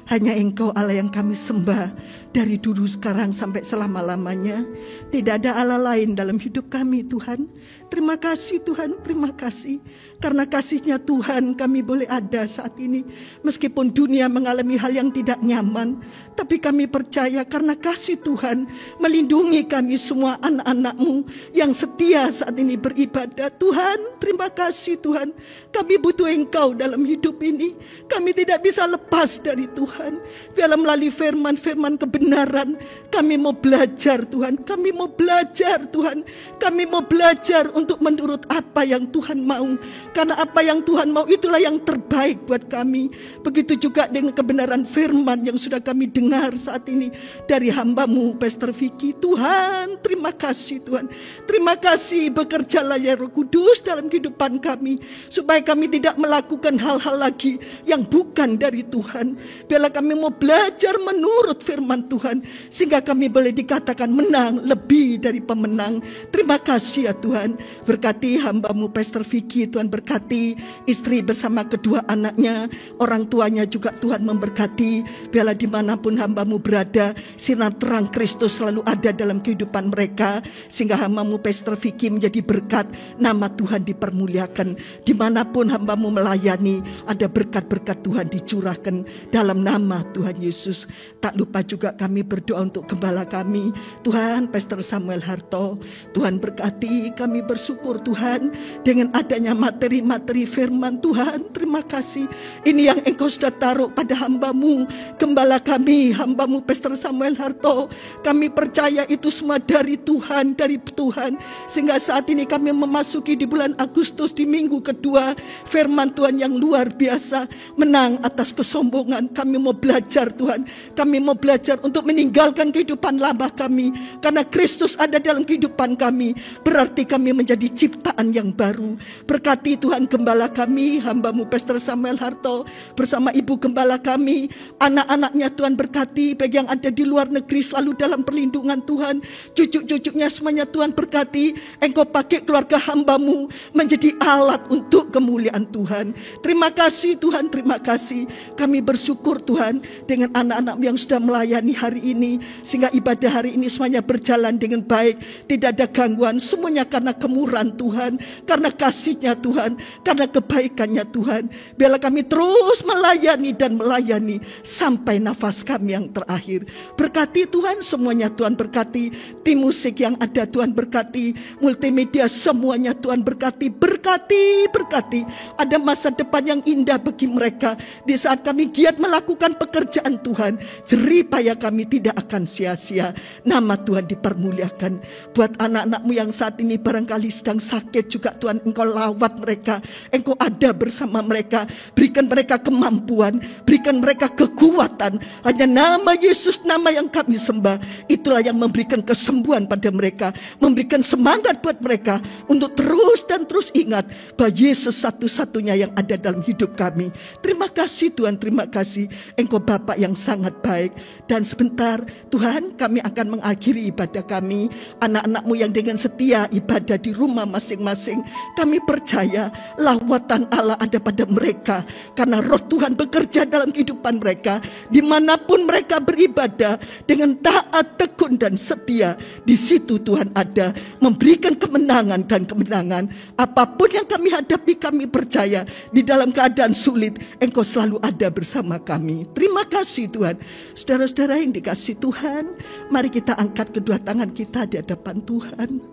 Hanya Engkau Allah yang kami sembah dari dulu sekarang sampai selama-lamanya. Tidak ada Allah lain dalam hidup kami Tuhan. Terima kasih Tuhan, terima kasih. Karena kasih-Nya Tuhan kami boleh ada saat ini. Meskipun dunia mengalami hal yang tidak nyaman, tapi kami percaya karena kasih Tuhan melindungi kami semua anak-anak-Mu yang setia saat ini beribadah. Tuhan, terima kasih Tuhan. Kami butuh Engkau dalam hidup ini. Kami tidak bisa lepas dari Tuhan. Biarlah melalui firman-firman kebenaran kami mau belajar Tuhan. Kami mau belajar Tuhan. Kami mau belajar untuk menurut apa yang Tuhan mau. Karena apa yang Tuhan mau itulah yang terbaik buat kami. Begitu juga dengan kebenaran firman yang sudah kami dengar saat ini dari hamba-Mu Pastor Vicky. Tuhan, terima kasih Tuhan. Terima kasih, bekerjalah ya Roh Kudus dalam kehidupan kami. Supaya kami tidak melakukan hal-hal lagi yang bukan dari Tuhan. Biarlah kami mau belajar menurut firman Tuhan. Sehingga kami boleh dikatakan menang lebih dari pemenang. Terima kasih ya Tuhan. Berkati hamba-Mu Pastor Vicky Tuhan, berkati istri bersama kedua anaknya, orang tuanya juga Tuhan memberkati. Biarlah dimanapun hamba-Mu berada, sinar terang Kristus selalu ada dalam kehidupan mereka. Sehingga hamba-Mu Pastor Vicky menjadi berkat, nama Tuhan dipermuliakan. Dimanapun hamba-Mu melayani, ada berkat-berkat Tuhan dicurahkan dalam nama Tuhan Yesus. Tak lupa juga kami berdoa untuk gembala kami, Tuhan Pastor Samuel Harto. Tuhan berkati, kami bersyukur Tuhan dengan adanya materi-materi firman Tuhan. Terima kasih. Ini yang Engkau sudah taruh pada hamba-Mu, gembala kami, hamba-Mu Pastor Samuel Harto. Kami percaya itu semua dari Tuhan, dari Tuhan. Sehingga saat ini kami memasuki di bulan Agustus, di minggu kedua, firman Tuhan yang luar biasa, menang atas kesombongan. Kami mau belajar Tuhan. Kami mau belajar untuk meninggalkan kehidupan lama kami. Karena Kristus ada dalam kehidupan kami, berarti kami menjadi ciptaan yang baru. Berkati Tuhan gembala kami, hamba-Mu Pastor Samuel Harto, bersama ibu gembala kami, anak-anaknya Tuhan berkati. Bagi yang ada di luar negeri selalu dalam perlindungan Tuhan. Cucu-cucunya semuanya Tuhan berkati. Engkau pakai keluarga hamba-Mu menjadi alat untuk kemuliaan Tuhan. Terima kasih Tuhan, terima kasih. Kami bersyukur Tuhan dengan anak-anak yang sudah melayani hari ini, sehingga ibadah hari ini semuanya berjalan dengan baik. Tidak ada gangguan, semuanya karena kemurahan Tuhan, karena kasih-Nya Tuhan, karena kebaikan-Nya Tuhan. Biarlah kami terus melayani dan melayani sampai nafas kami yang terakhir. Berkati Tuhan semuanya, Tuhan berkati tim musik yang ada, Tuhan berkati multimedia semuanya, Tuhan berkati, berkati, berkati. Ada masa depan yang indah bagi mereka di saat kami giat melakukan pekerjaan Tuhan. Jerih payah kami tidak akan sia-sia. Nama Tuhan dipermuliakan. Buat anak-anak-Mu yang saat ini barangkali sedang sakit juga Tuhan, Engkau lawat mereka. mereka. Engkau ada bersama mereka. Berikan mereka kemampuan, berikan mereka kekuatan. Hanya nama Yesus, nama yang kami sembah, itulah yang memberikan kesembuhan pada mereka, memberikan semangat buat mereka untuk terus dan terus ingat bahwa Yesus satu-satunya yang ada dalam hidup kami. Terima kasih Tuhan, terima kasih. Engkau Bapa yang sangat baik. Dan sebentar Tuhan, kami akan mengakhiri ibadah kami. Anak-anak-Mu yang dengan setia ibadah di rumah masing-masing, kami percaya lawatan Allah ada pada mereka, karena roh Tuhan bekerja dalam kehidupan mereka. Dimanapun mereka beribadah dengan taat, tekun dan setia, di situ Tuhan ada, memberikan kemenangan dan kemenangan. Apapun yang kami hadapi, kami percaya di dalam keadaan sulit Engkau selalu ada bersama kami. Terima kasih Tuhan. Saudara-saudara yang dikasihi Tuhan, mari kita angkat kedua tangan kita di hadapan Tuhan.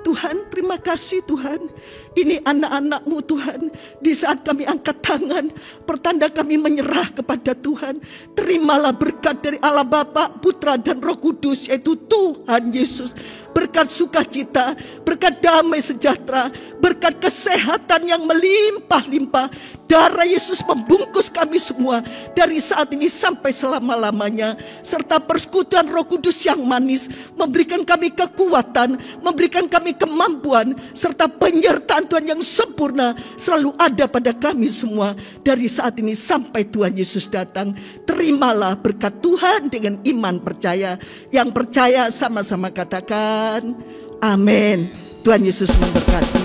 Tuhan, terima kasih Tuhan. Ini anak-anak-Mu Tuhan. Di saat kami angkat tangan, pertanda kami menyerah kepada Tuhan. Terimalah berkat dari Allah Bapa, Putra dan Roh Kudus, yaitu Tuhan Yesus. Berkat sukacita, berkat damai sejahtera, berkat kesehatan yang melimpah-limpah. Darah Yesus membungkus kami semua dari saat ini sampai selama-lamanya. Serta persekutuan Roh Kudus yang manis memberikan kami kekuatan, memberikan kami kemampuan, serta penyertaan Tuhan yang sempurna selalu ada pada kami semua dari saat ini sampai Tuhan Yesus datang. Terimalah berkat Tuhan dengan iman percaya. Yang percaya sama-sama katakan amin. Tuhan Yesus memberkati.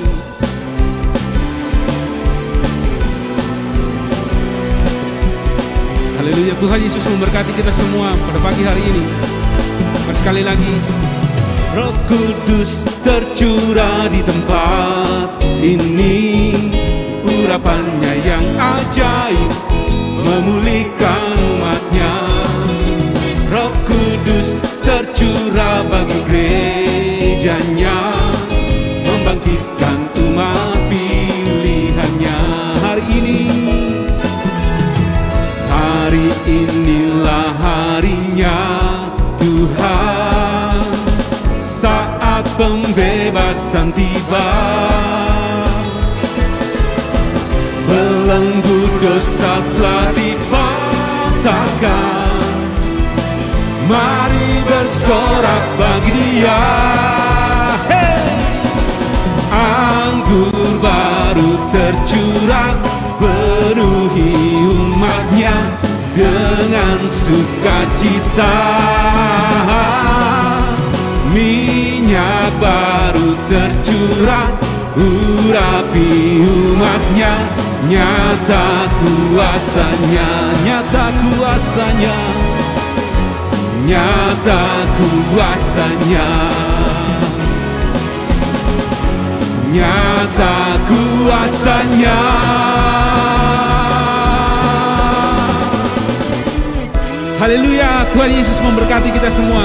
Haleluya, Tuhan Yesus memberkati kita semua pada pagi hari ini. Sekali lagi,
Roh Kudus tercurah di tempat ini, urapannya yang ajaib memulihkan umatnya. Roh Kudus tercurah bagi gerejanya, membangkitkan umat pilihannya. Hari inilah harinya Tuhan, saat pembebasan tiba. Belenggu dosa telah dipatahkan, mari bersorak bagi Dia. Hey! Anggur baru tercurah, penuhi umatnya dengan sukacita. Minyak baru tercurah, urapi umatnya. Nyata kuasanya, nyata kuasanya, nyata kuasanya, nyata kuasanya.
haleluya, Tuhan Yesus memberkati kita semua.